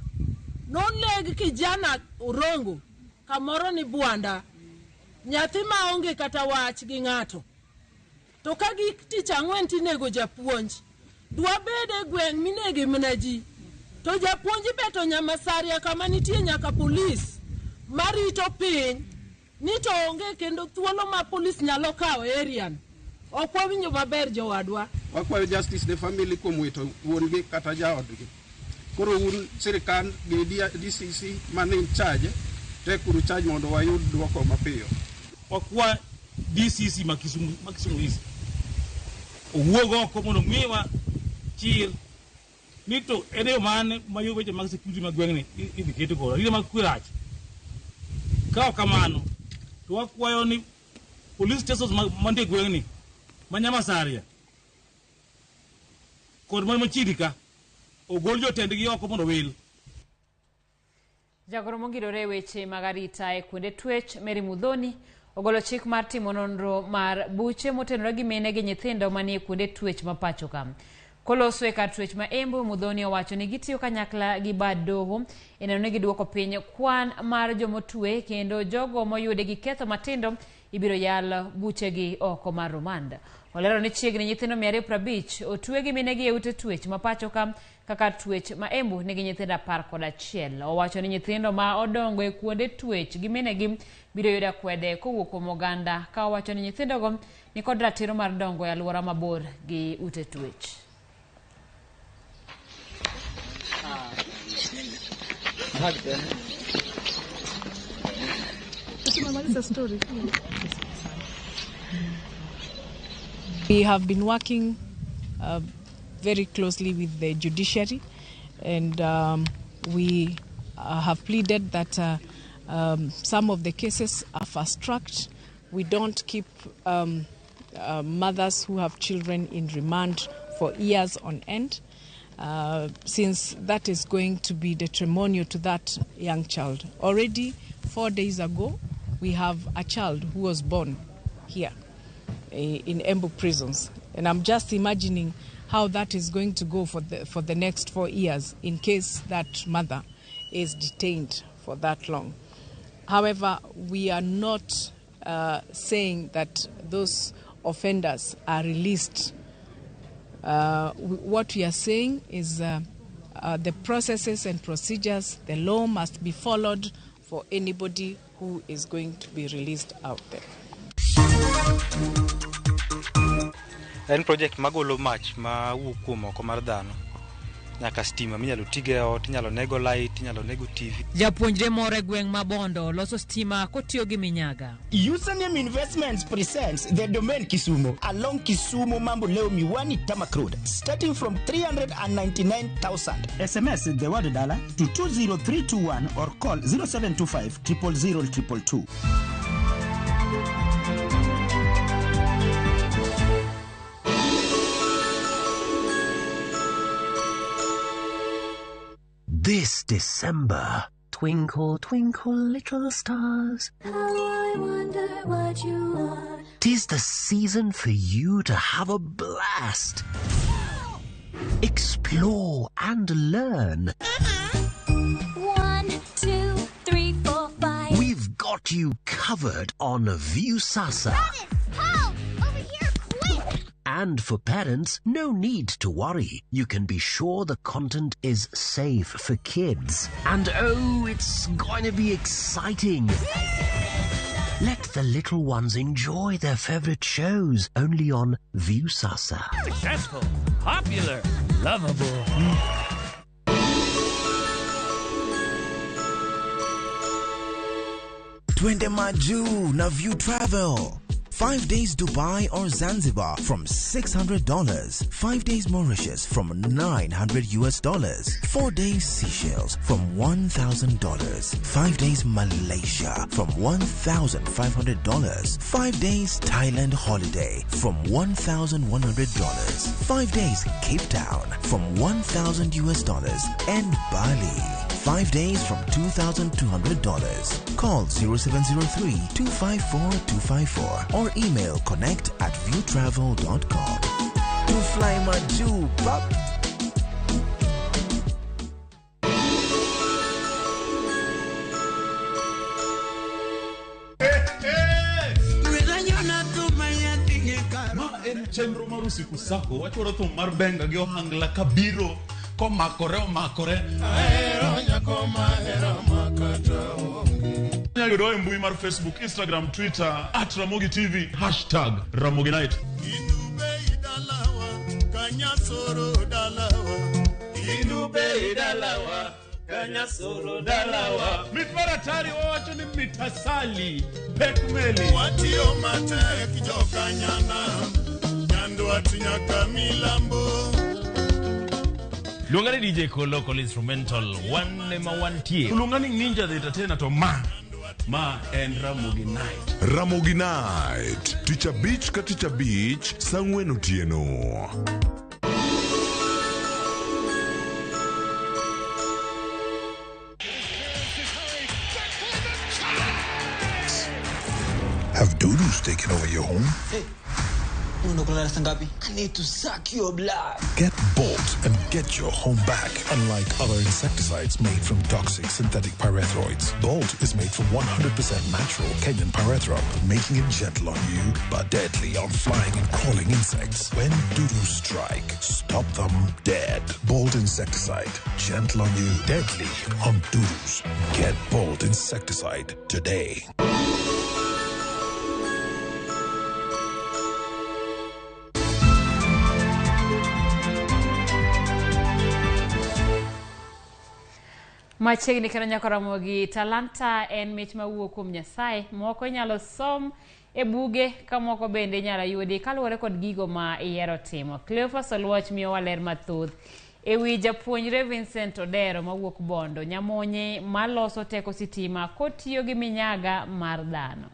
Speaker 7: noleg kijana Orongo kamoro ni Bwanda, nyathi maonge kata wach gi ng'ato. To ka gi tich ang'wen tinego japuonj, dwa bede gweng' minege mana ji. To japuonj beto Nyamasaria kama nitie nyaka polis marito piny ni to onge kendo thuolo ma polis nyalo kawo arian. Ok wawinjo maber jowadwa.
Speaker 2: Wakwayo justice the family kuom wito wuongi kata jaodgi. Koro un sirikal gi DCC man in charge tekuru charge mondo wayud dwoko mapiyo.
Speaker 11: Wakwa DCC makisumu hizi owuogo oko mondo miwa chir nito eneo mane mayo weche mag security magweng'ni idhi keto godo ile mag kwirach. Kao kamano to wakwayo ni police stations mande gweng'ni Nyamasaria kod man machidika ogol jotendgi oko mondo wil.
Speaker 1: Jagoro mongirore weche mag arita e kuonde twech Mary Mudhoni ogolo chik mar timo nonro mar buche motenore gi mine gi nyithindo manie kuonde twech ma pacho ka. Koloso e kar twech ma Embu, Mudhoni owacho ni gitiyo kanyakla gi bad doho e neno ni giduoko piny kwan mar jomotwe kendo jogo moyude gi ketho matindo ibiro yal buchegi oko mar rumanda. Olero ni chiegni nyithindo 250 otwe gi minegi e ute twech ma pacho ka kaka twech ma Embu nigi nyithindo 11. Owacho ni nyithindo ma odongo e kuonde twech gi minegi biro yudo kwede kowuok kuom oganda, ka owacho ni nyithindogo ni kod ratiro mar dongo e alwora mabor gi ute twech.
Speaker 12: We have been working very closely with the judiciary, and we have pleaded that some of the cases are fast-tracked. We don't keep mothers who have children in remand for years on end, since that is going to be detrimental to that young child. Already 4 days ago, we have a child who was born here in Embu prisons, and I'm just imagining how that is going to go for the next 4 years in case that mother is detained for that long. However, we are not saying that those offenders are released. What we are saying is the processes and procedures, the law must be followed for anybody who is going to be released out there.
Speaker 13: En project magolo mach ma wuok kuom oko mar dhano nyaka stima minyalo tige ot, inyalo nego light, inyalo nego TV.
Speaker 1: Japuonjre moro e gweng' ma Bondo loso stima kotiyo gi minyaga.
Speaker 24: Username Investments presents the domain Kisumu along Kisumu Mambo Leo Miwani Tamak Road, starting from 399,000. SMS the word dollar to 20321 or call 0725 000 222.
Speaker 14: This December, twinkle, twinkle, little stars. How I wonder what you are. 'Tis the season for you to have a blast. Explore and learn.
Speaker 15: 1, 2, 3, 4, 5.
Speaker 14: We've got you covered on Viusasa.
Speaker 15: Help! Over here, quick!
Speaker 14: And for parents, no need to worry. You can be sure the content is safe for kids. And oh, it's going to be exciting. Let the little ones enjoy their favorite shows only on Viusasa.
Speaker 16: Successful, popular, lovable.
Speaker 27: Twende Maju na View Travel.
Speaker 4: 5 days Dubai or Zanzibar from $600. 5 days Mauritius from $900. 4 days Seychelles from $1,000. 5 days Malaysia from $1,500. 5 days Thailand holiday from $1,100. 5 days Cape Town from $1,000 and Bali 5 days from $2,200. Call 0703-254-254 or email connect@viewtravel.com. To fly my juba.
Speaker 17: En chenro mar usiku sako wachoro thum mar benga gi ohangla kabiro komakore ahero nyako mahero makata onge. Nyayudo e mbui mar Facebook, Instagram, Twitter @Ramogi TV #Ramogi Night.
Speaker 27: Inube idalawa kanyasoro dalawa
Speaker 17: mitmaratari wawacho ni mitasali pekmeli
Speaker 27: watio matek jokanyana nyandwat nyaka milambo.
Speaker 17: Luongani DJ Local Instrumental one ma wantie. Luongani Ninja the Entertainer to ma en Ramogi Night.
Speaker 27: Ramogi Night Ticha Beach ka Ticha Beach Sangwen Otieno. Have doodles taken over your home?
Speaker 18: Hey, I need to suck your blood.
Speaker 27: Get Bolt and get your home back. Unlike other insecticides made from toxic synthetic pyrethroids, Bolt is made from 100% natural Kenyan pyrethrum, making it gentle on you but deadly on flying and crawling insects. When doodles strike, stop them dead. Bolt insecticide, gentle on you, deadly on doodles. Get Bolt insecticide today.
Speaker 1: Machiegni kendo nyako Ramogi talanta en mich mawuok kuom Nyasaye. Moko nyalo som e buge ka moko bende nyalo yudi kaluwore kod gigo ma iero timo. Cleophas Oluoch miyo waler mathoth ewi japuonjre Vincent Odero mawuok Bondo nyamonye maloso teko sitima kotiyo gi minyaga mar dhano.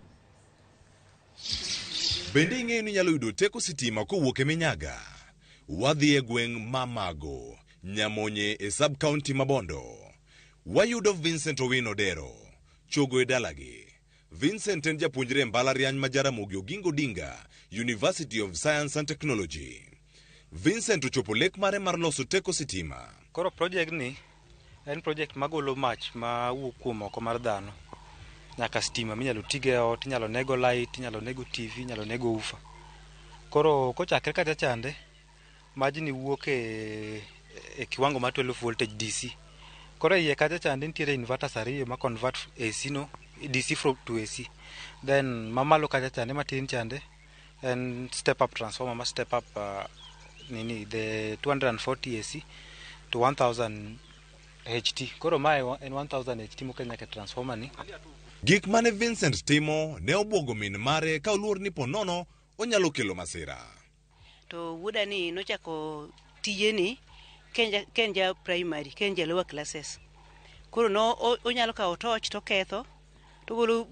Speaker 25: Bende ing'eyo ni nyalo yudo teko sitima kowuok e minyaga? Wadhi e gweng' Mamago, nyamonye e sub-county ma Bondo. Wayudo Vincent Owino Odero, chogo e dalagi. Vincent en japuonjre mbalariany ma Jaramogi Oginga Odinga, University of Science and Technology. Vincent ochopo lek mare mar loso teko sitima.
Speaker 13: Koro project ni en project magolo mach ma wuok kuom oko mar dhano. Nyaka stima minyalo tige ot, inyalo nego light, inyalo nego TV, inyalo nego ufa. Koro kochakre kata chande, majni wuok e kiwango mar 12 voltage DC. Koro iye kacha chande nitiere inverters ariyo ma convert AC no DC from to AC. Then mamalo kacha chande matin chande and step up transformer ma step up the 240 AC to 1000 HT. Koro mae en 1000 HT mo kenya ke transformer ni.
Speaker 25: Gik mane Vincent timo ne obwogo min mare ka oluor ni ponono onyalo kelo masira.
Speaker 19: To wuda ni nochako tije ni Kenja primary, Kenja lower classes. Koro no onyalo kawo torch to ketho, to golo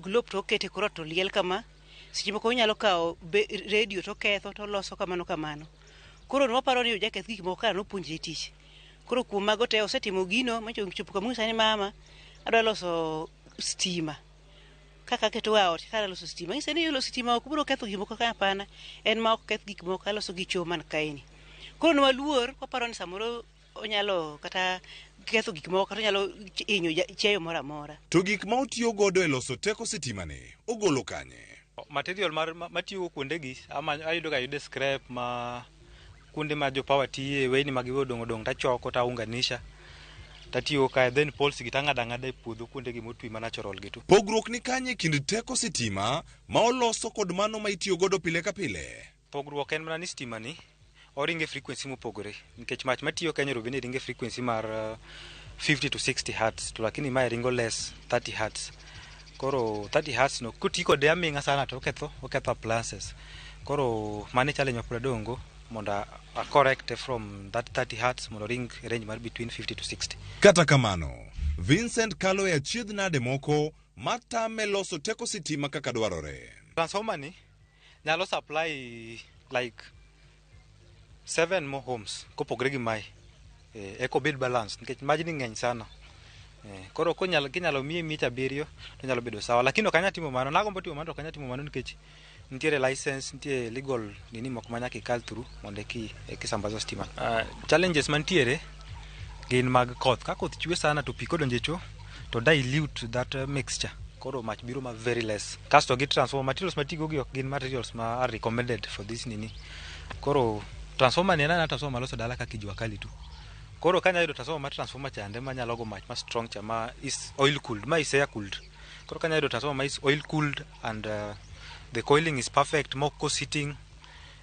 Speaker 19: globe to kete koro to liel kama. Seche moko onyalo kawo radio to ketho to loso kamano. Koro no paro ni ojaketh gik moko ka no puonje tich. Koro kuom mago te osetimo gino ma chopo kama sani mama adwa loso stima. Kaka keto ot kala loso stima. Ng'ise ni loso stima ok biro ketho gik moko ka hapana. En ma ok keth gik moko loso gi choo man kaeni. Koro no waluor koparo ni samoro onyalo kata ketho gik moko kata onyalo inyo cheyo mora mora.
Speaker 25: To gik ma otiyo godo e loso teko sitima ne ogolo kanye?
Speaker 13: Material matiyo kuonde gi ayudo ga yude scrap ma kuonde ma jo power tiye weni ma gigo dong ta choko ta unganisha tatiyo ka then poles gi tang'ada e puodho kuonde gi motwi ma natural gitu.
Speaker 25: Pogruok ni kanye kind teko sitima ma oloso kod mano ma itiyo godo pile ka pile?
Speaker 13: Pogruok en mana ni stima ni oringe frequency mopogore nikech mach matiyo Kenya robeni ringe frequency mar 50 to 60 hertz to lakini mae ringo less 30 hertz. Koro 30 hertz no kuti kode aminga sana to oketho appliances. Koro mane challenge mapradongo monda a correct from that 30 hertz mondo ring range mar between 50 to 60.
Speaker 25: Kata kamano, Vincent kalo e achiedh nade moko matame loso teko sitima kaka dwarore.
Speaker 13: Transformer ni nyalo supply like 7 more homes kopogre gi mai. Eco bid balance nikech majni ngeny sana. Koro kinyalo miye mita biriyo to nyalo bedo sawa, lakini okanya timo mano, nagombo timo mano okanya timo mano nikech nitiere license, nitiere legal nini moko manyaka ikal through mondo kisambazo stima. Challenges mantiere gin mag koth. Ka koth chwe sana to pi kodonje cho to dilute that mixture. Koro mach biro ma very less. Kasto gi transformer materials matigo gi ok gin materials ma are recommended for this nini. Koro transformer ni na transformer loso dala ka kijua kali tu. Koro kanya yudo transformer chande manyalo go mach ma strong cha ma is oil cooled, ma is air cooled. Koro kanya yudo transformer ma is oil cooled and the coiling is perfect, moko sitting,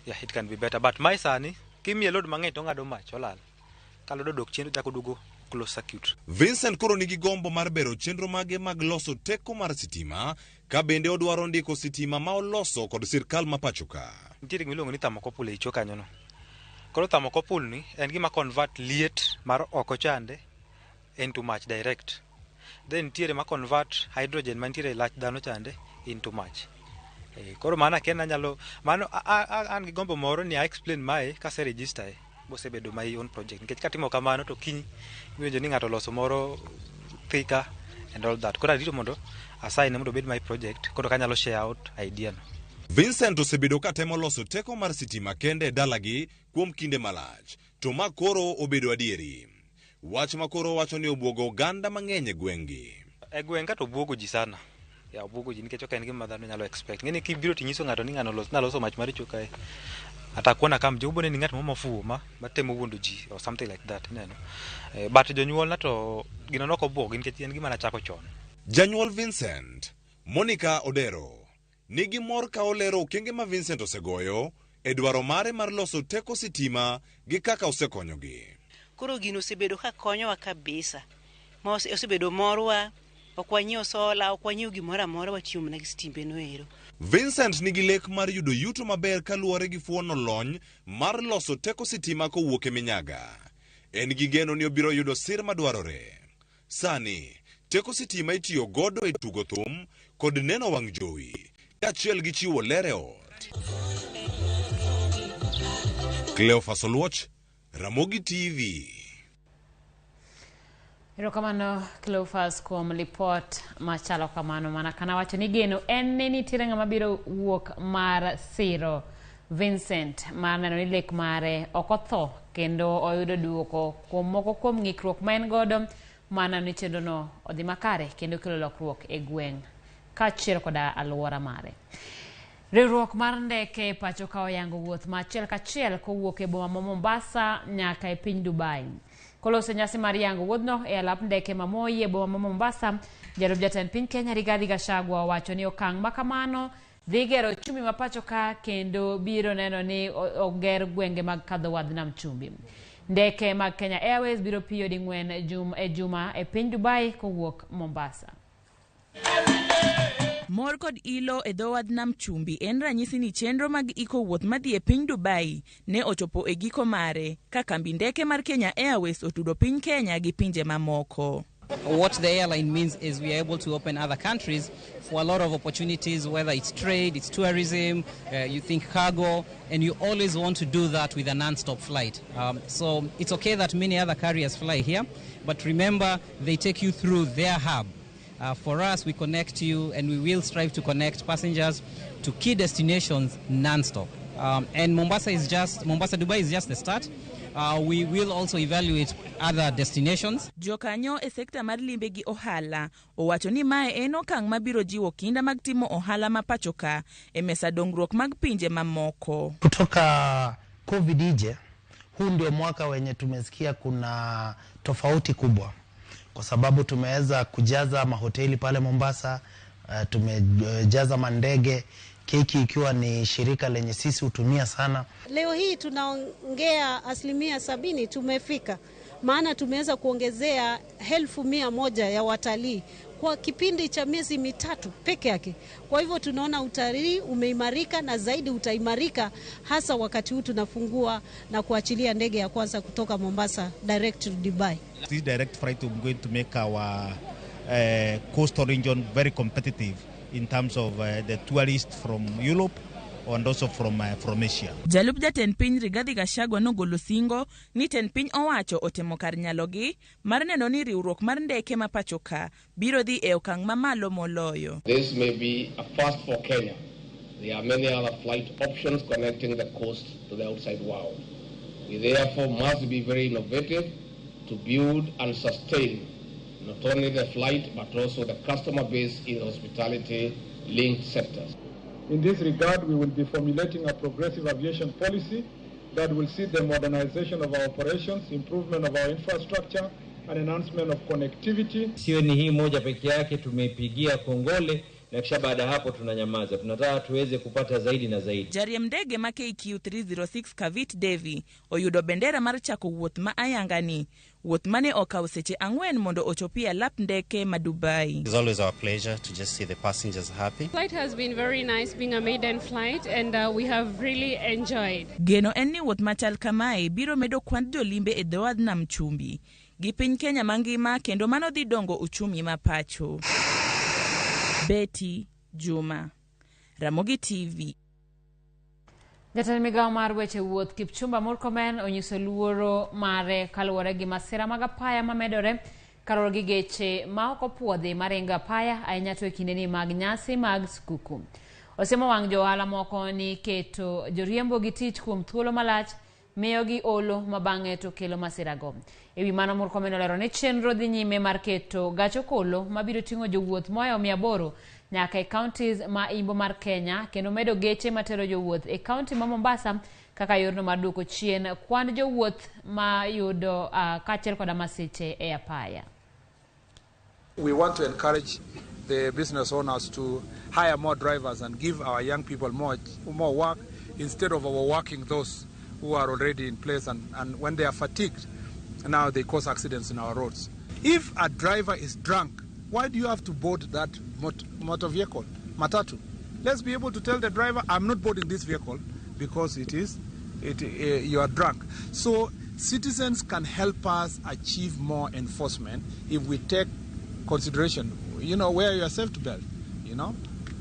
Speaker 13: yeah, it can be better. But my sani kimi load mang'eny to ngado mach olal. Kalodo dok chien to dugo close circuit.
Speaker 25: Vincent koro nigi gombo mar bero chenro mage mag loso teko mar sitima, ka bende odwaro ndiko sitima ma oloso kod sirkal ma pachoka.
Speaker 13: Nitiere gimiluongo ni thermocouple e choka nyono. Koro thermocouple ni en gima convert liet mar oko chande into mach direct. Then nitiere ma convert hydrogen mantiere lach dhano chande into mach. Koro mana kena nyalo mano an gi gombo moro ni I explain mai ka se register bose bedo my own project. Nikech katimo kamano to kiny miwinjo ni ng'ato loso moro thika and all that. Koro adito mondo assign mondo bed my project, koro kanyalo share out idea no.
Speaker 25: Vincent osebedo katemo loso teko mar sitima kende dalagi kuom kinde malach, to ma koro obedo adieri. Wach ma koro wacho ni obwogo oganda mang'eny e gweng'gi.
Speaker 13: E gweng' to obwogo ji sana. Ya obwogo ji nikech ok en gima dhano nyalo expect. Ng'eni kibiro tinyiso ng'ato ni ng'ano naloso mach mar choka atakuona kam jobone ni ng'at mofuwo matemo wuondo ji or something like that neno. But jonyuol na to gino nok obwogo nikech en gima nachako chon.
Speaker 25: Janyuol Vincent, Monica Odero, nigi mor ka olero okenge ma Vincent osegoyo e dwaro mare mar loso teko sitima gi kaka osekonyogi.
Speaker 19: Koro gino osebedo ka konyowa kabisa. Osebedo morwa, ok wanyiew sola, ok wanyiew gimoro amora, watiyo mana gi stimbe no ero.
Speaker 25: Vincent nigi lek mar yudo yuto maber kaluwore gi fuono lony mar loso teko sitima kowuok e minyaga. En gi geno ni obiro yudo sir madwarore. Sani, teko sitima itiyo godo e tugo thum kod neno wang' jowi, kaachiel gi chiwo ler e ot. Cleophas Oluoch, Ramogi TV.
Speaker 1: Erokamano Cleophas kuom lipot machalo kamano, mana kana wacho ni geno en ni nitiere ng'ama biro wuok mar siro Vincent mar neno ni lek mare ok otho kendo oyudo duoko kuom moko kuom ng'ikruok ma en godo mana ni chenrono odhi makare kendo kelo lokruok e gweng' kaachiel koda alwora mare. Riwruok mar ndeke pacho ka oyango wuoth machiel kachiel kowuok e boma ma Mombasa nyaka e piny Dubai. Kolose nyasi mar yango wuodhno e alap ndeke ma Moi e boma ma Mombasa, jalup jatend piny Kenya Rigathi Gachagua owacho ni okang' ma kamano dhi gero chumbi ma pacho ka kendo biro neno ni oger gwenge mag kadho wadh nam chumbi. Ndeke mag Kenya Airways biro piyo ding'wen e juma e piny Dubai kowuok Mombasa.
Speaker 3: Mor kod ilo e dho wadh nam chumbi en ranyisi ni chenro mag iko wuoth madhi e piny Dubai ne ochopo e giko mare ka kambi ndeke mar Kenya Airways otudo piny Kenya gi pinje mamoko.
Speaker 5: What the airline means is we are able to open other countries for a lot of opportunities, whether it's trade, it's tourism, you think cargo, and you always want to do that with a non-stop flight. So it's okay that many other carriers fly here, but remember they take you through their hub. For us, we connect you and we will strive to connect passengers to key destinations non-stop. And Dubai is just the start. We will also evaluate other destinations.
Speaker 3: Jokanyo e sekta mar limbe gi ohala owacho ni mae en okang' mabiro jiwo kinda mag timo ohala ma pachoka e mesa dongruok mag pinje mamoko.
Speaker 20: Kutoka COVID ije, huu ndio mwaka wenye tumesikia kuna tofauti kubwa, kwa sababu tumeweza kujaza mahoteli pale Mombasa, tumejaza mandege, Keki ikiwa ni shirika lenye sisi hutumia sana.
Speaker 21: Leo hii tunaongea 70% tumefika.
Speaker 6: maana tumeweza kuongezea 1,100 ya watalii kwa kipindi cha miezi 3 peke yake. Kwa hivyo tunaona utalii umeimarika na zaidi utaimarika, hasa wakati huu tunafungua na kuachilia ndege ya kwanza kutoka Mombasa direct to Dubai.
Speaker 8: This direct flight is going to make our coastal region very competitive in terms of the tourists from Europe and also from Asia.
Speaker 3: Jalup jatend piny Rigathi Gachagua nogolo singo ni tend piny owacho otemo kar nyalogi mar neno ni riwruok mar ndeke ma pacho ka biro dhi e okang' mamalo moloyo.
Speaker 9: This may be a first for Kenya. There are many other flight options connecting the coast to the outside world. We therefore must be very innovative to build and sustain not only the flight but also the customer base in hospitality-linked sectors.
Speaker 21: In this regard, we will be formulating a progressive aviation policy that will see the modernization of our operations, improvement of our infrastructure, and enhancement of connectivity.
Speaker 22: Sio ni hii moja peke yake tumeipigia kongole na kisha baada hapo tunanyamaza. Tunataka tuweze kupata zaidi na zaidi.
Speaker 3: Jariem ndege ma KQ306 Kavit Devi oyudo bendera mar chako wuoth ma ayangani. Wuoth mane okawo seche 4 mondo ochopia lap ndeke ma Dubai.
Speaker 23: It's always our pleasure to just see the passengers happy.
Speaker 26: Flight has been very nice, being a maiden flight, and we have really enjoyed.
Speaker 3: Geno en ni wuoth machal kamae biro medo kwand jolimbe e dho wadh nam chumbi gi piny Kenya mangima, kendo mano dhi dongo uchumi ma pacho. Betty Juma, Ramogi TV.
Speaker 1: Jatend migawo mar weche wuoth Kipchumba Murkomen onyiso luoro mare kaluwore gi masira mag apaya mamedore karol gi geche ma ok opuodhi maringo apaya ahinya to e kindeni mag nyasi mag skuku. Osiemo wang' johala moko ni keto joriembo gi tich kuom thuolo malach miyo gi olo mabang'e to kelo masirago. Ewi mano Murkomen olero ni chenro dhi nyime mar keto gach okolo mabiro ting'o jowuoth moyo 800 nyaka e counties ma imbo mar Kenya, kendo medo geche matero jowuoth e county ma Mombasa kaka yorno mar duoko chien kwan jowuoth ma yudo kaachiel koda masiche e apaya.
Speaker 28: We want to encourage the business owners to hire more drivers and give our young people more work instead of overworking those who are already in place, and when they are fatigued, now they cause accidents in our roads. If a driver is drunk, why do you have to board that motor vehicle, matatu? Let's be able to tell the driver, I'm not boarding this vehicle because you are drunk. So citizens can help us achieve more enforcement if we take consideration, wear your safety belt,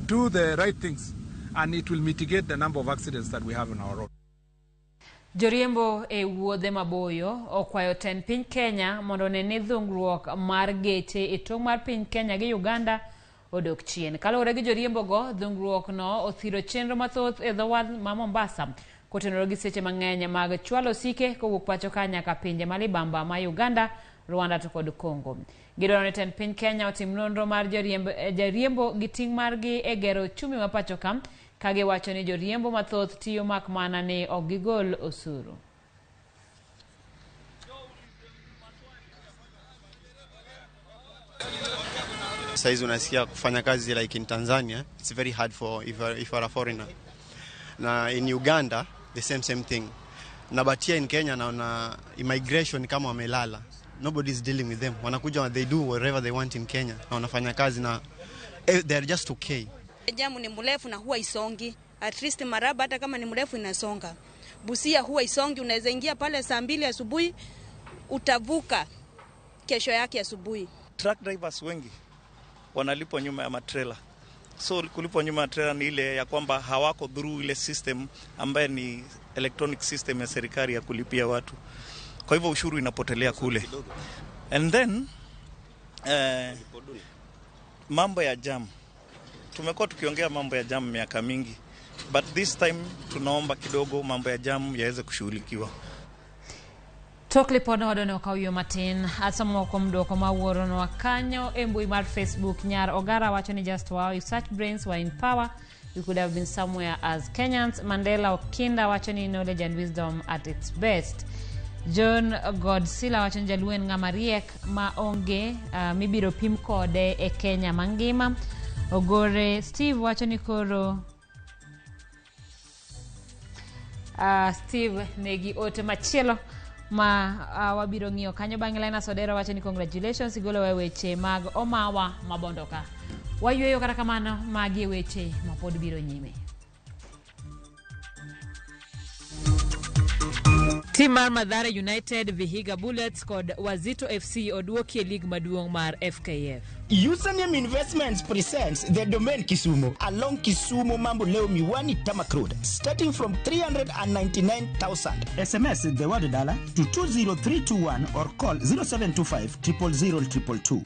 Speaker 28: do the right things, and it will mitigate the number of accidents that we have on our road.
Speaker 1: Joriembo e wuodhe maboyo okwayo tend piny Kenya mondo nene dhungruok mar geche e tong' mar piny Kenya gi Uganda odok chien. Kaluwore gi joriembo go, dhungruok no othiro chenro mathoth e dho wadh ma Mombasa kotenore gi seche mang'eny mag chwalo sike kowuok pacho ka nyaka pinje malibamba ma Uganda, Rwanda to kod Congo. Gidwaro ni tend piny Kenya otim nonro mar joriembo gi ting' margi e gero chumi ma pacho ka kage wacho ni joriembo mathoth tiyo mak mana ni ok gigol osuru.
Speaker 29: Saizi unasikia kufanya kazi like in Tanzania, it's very hard for if you are a foreigner. Na in Uganda the same thing. Na but here in Kenya naona immigration kama wamelala. Nobody is dealing with them. Wanakuja, they do whatever they want in Kenya. Na wanafanya kazi na they are just okay.
Speaker 30: Jamu ni mrefu na huwa isongi. At least Maraba hata kama ni mrefu inasonga. Busia huwa isongi, unaweza ingia pale saa 2 asubuhi utavuka kesho yake asubuhi.
Speaker 31: Truck drivers wengi wanalipwa nyuma ya matrela. So kulipwa nyuma ya trailer ni ile ya kwamba hawako through ile system ambaye ni electronic system ya serikali ya kulipia watu. Kwa hivyo ushuru inapotelea kule. And then mambo ya jam. Tumekuwa tukiongea mambo ya jam miaka mingi. But this time tunaomba kidogo mambo ya jam yaweze kushughulikiwa.
Speaker 1: Toklipono wadono kauyo matin asamo komdo ma wuoro no kanyo e mbui mar Facebook. Nyar Ogara wacho ni just wow, if such brains were in power we could have been somewhere as Kenyans. Mandela Okinda wacho ni knowledge and wisdom at its best. John Godsilla wacho ni jaluen ng'amariek ma onge mibiro pim kode e Kenya mangima. Ogore Steve wacho ni koro Steve negi ote machielo ma wabiro ng'iyo kanyo bang'e. Lina Sodero wacho ni congratulations igolo weche mag Omawa Mabondoka. Wayueyo kata kamano magi weche mapod biro nyime. Team mar Mathare United, Vihiga Bullets kod Wazito FC oduoki e lig maduong' mar FKF.
Speaker 2: Username Investments presents the domain Kisumu along Kisumu Mambo Leo Miwani Tamak Road starting from 399,000. SMS the word dollar to 20321 or call 0725 000 222.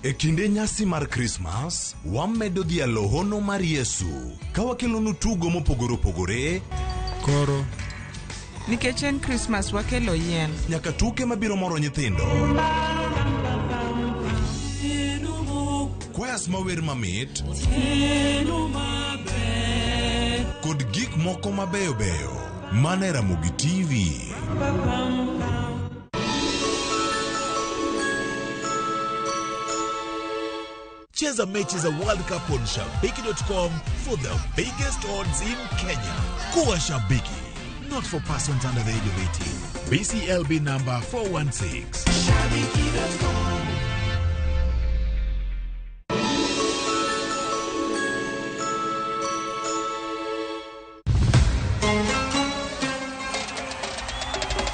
Speaker 25: E kinde nyasi mar Christmas, wamedo dhi alohono mar Yesu, ka wakelonu tugo mopogore opogore,
Speaker 4: koro nikech en Christmas wakelo yien,
Speaker 25: nyaka tuke mabiro moro nyithindo, kwayas mawer mamit, kod gik moko mabeyo beyo. Mana e Ramogi TV.
Speaker 27: Cheza mechi za World Cup on Shabiki.com for the biggest odds in Kenya. Kuwa Shabiki, not for persons under the age of 18. BCLB number 416. Shabiki.com.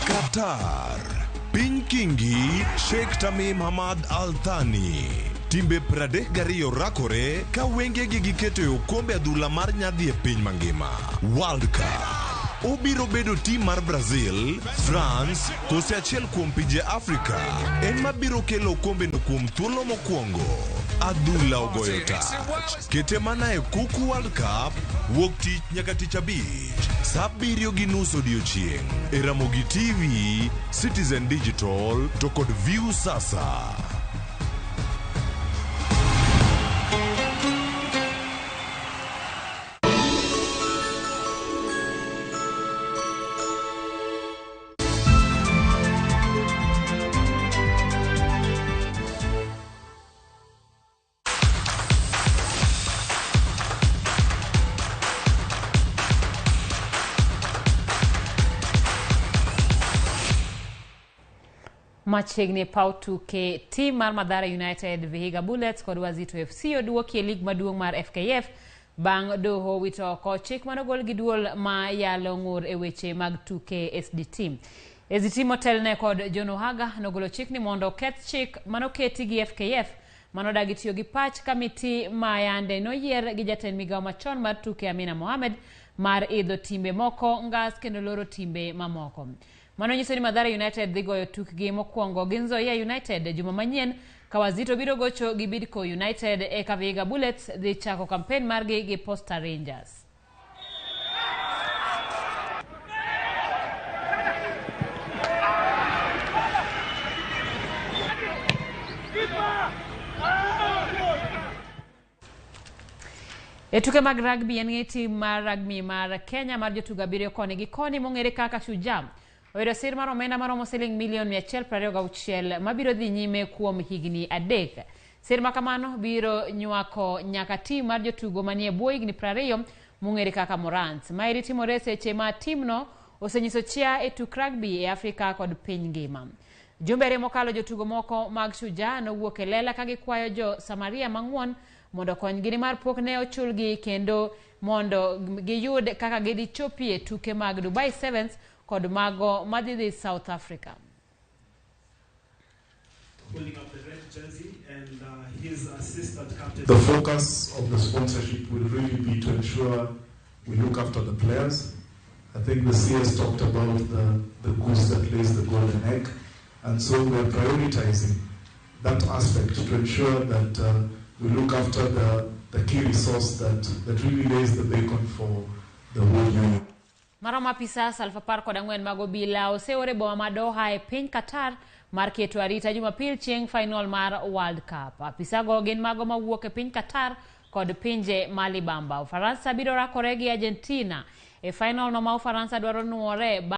Speaker 25: Qatar, Piny Kingi, Sheikh Tamim Hamad Al Thani. Timbe 32 rakore ka wengegi giketo e okombe adhula mar nyadhi e piny mangima. World Cup obiro bedo tim mar Brazil, France, kose achiel kuom pinje Afrika en mabiro kelo okombe no kuom thuolo mokwongo. Adhula ogoyo tach. Kete mana e kuku World Cup wuok tich nyaka tich abich saa 7:30 odiechieng' e Ramogi TV, Citizen Digital to kod View Sasa.
Speaker 1: Machiegni pau tuke team mar Mathare United, Vihiga Bullets kod Wazito FC oduoki e lig maduong' mar FKF bang' doho wito oko chik manogol gi duol ma yalo ng'ur e weche mag tuke SDT. SDT motelne kod John Ohaga nogolo chik ni mondo keth chik manoketi gi FKF manodagi tiyo gi pach kamiti ma yande noyier gi jatend migawo machon mar tuke Amina Mohamed mar idho timbe moko ngas kendo loro timbe mamoko. Mano nyiso ni Mathare United dhi goyo tukgi mokwongo gi Nzoia United juma manyien ka Wazito biro gocho gi Bidco United e ka Vihiga Bullets dhi chako kampen margi gi Posta Rangers. E tuke mag rugby en tim mar rugby mar Kenya mar jotugo abiriyo koni gi koni mong'ere kaka Shujaa oyudo sir mar omenda maromo $126 mabiro dhi nyime kuom higni 3. Sir makamano biro nywako nyaka tim mar jotugo manie bwo higni 20 mong'ere kaka Morans. Maeri timore seche ma timno osenyiso chia e tuk rugby e Afrika kod piny ngima. Jumbere mokalo jotugo moko mag Shujaa nowuok e lela ka gikwayo jo Samaria mang'won mondo konygi ni mar pok ne ochulgi kendo mondo giyud kaka gidhi chopie tuke mag Dubai Sevens kod mago madhi South Africa.
Speaker 21: The focus of the sponsorship will really be to ensure we look after the players. I think the CS talked about the goose that lays the golden egg, and so we are prioritizing that aspect to ensure that we look after the key resource that really lays the bacon for the whole union.
Speaker 1: Maroma pisas alfapar kod ang'wen mag obila oseore boma ma Doha e piny Qatar mar keto arita Jumapil chieng' final mar World Cup. Apisago gin mago mawuok e piny Qatar kod pinje malibamba. Ufaransa biro rakore gi Argentina e final no ma Ufaransa dwaro nuore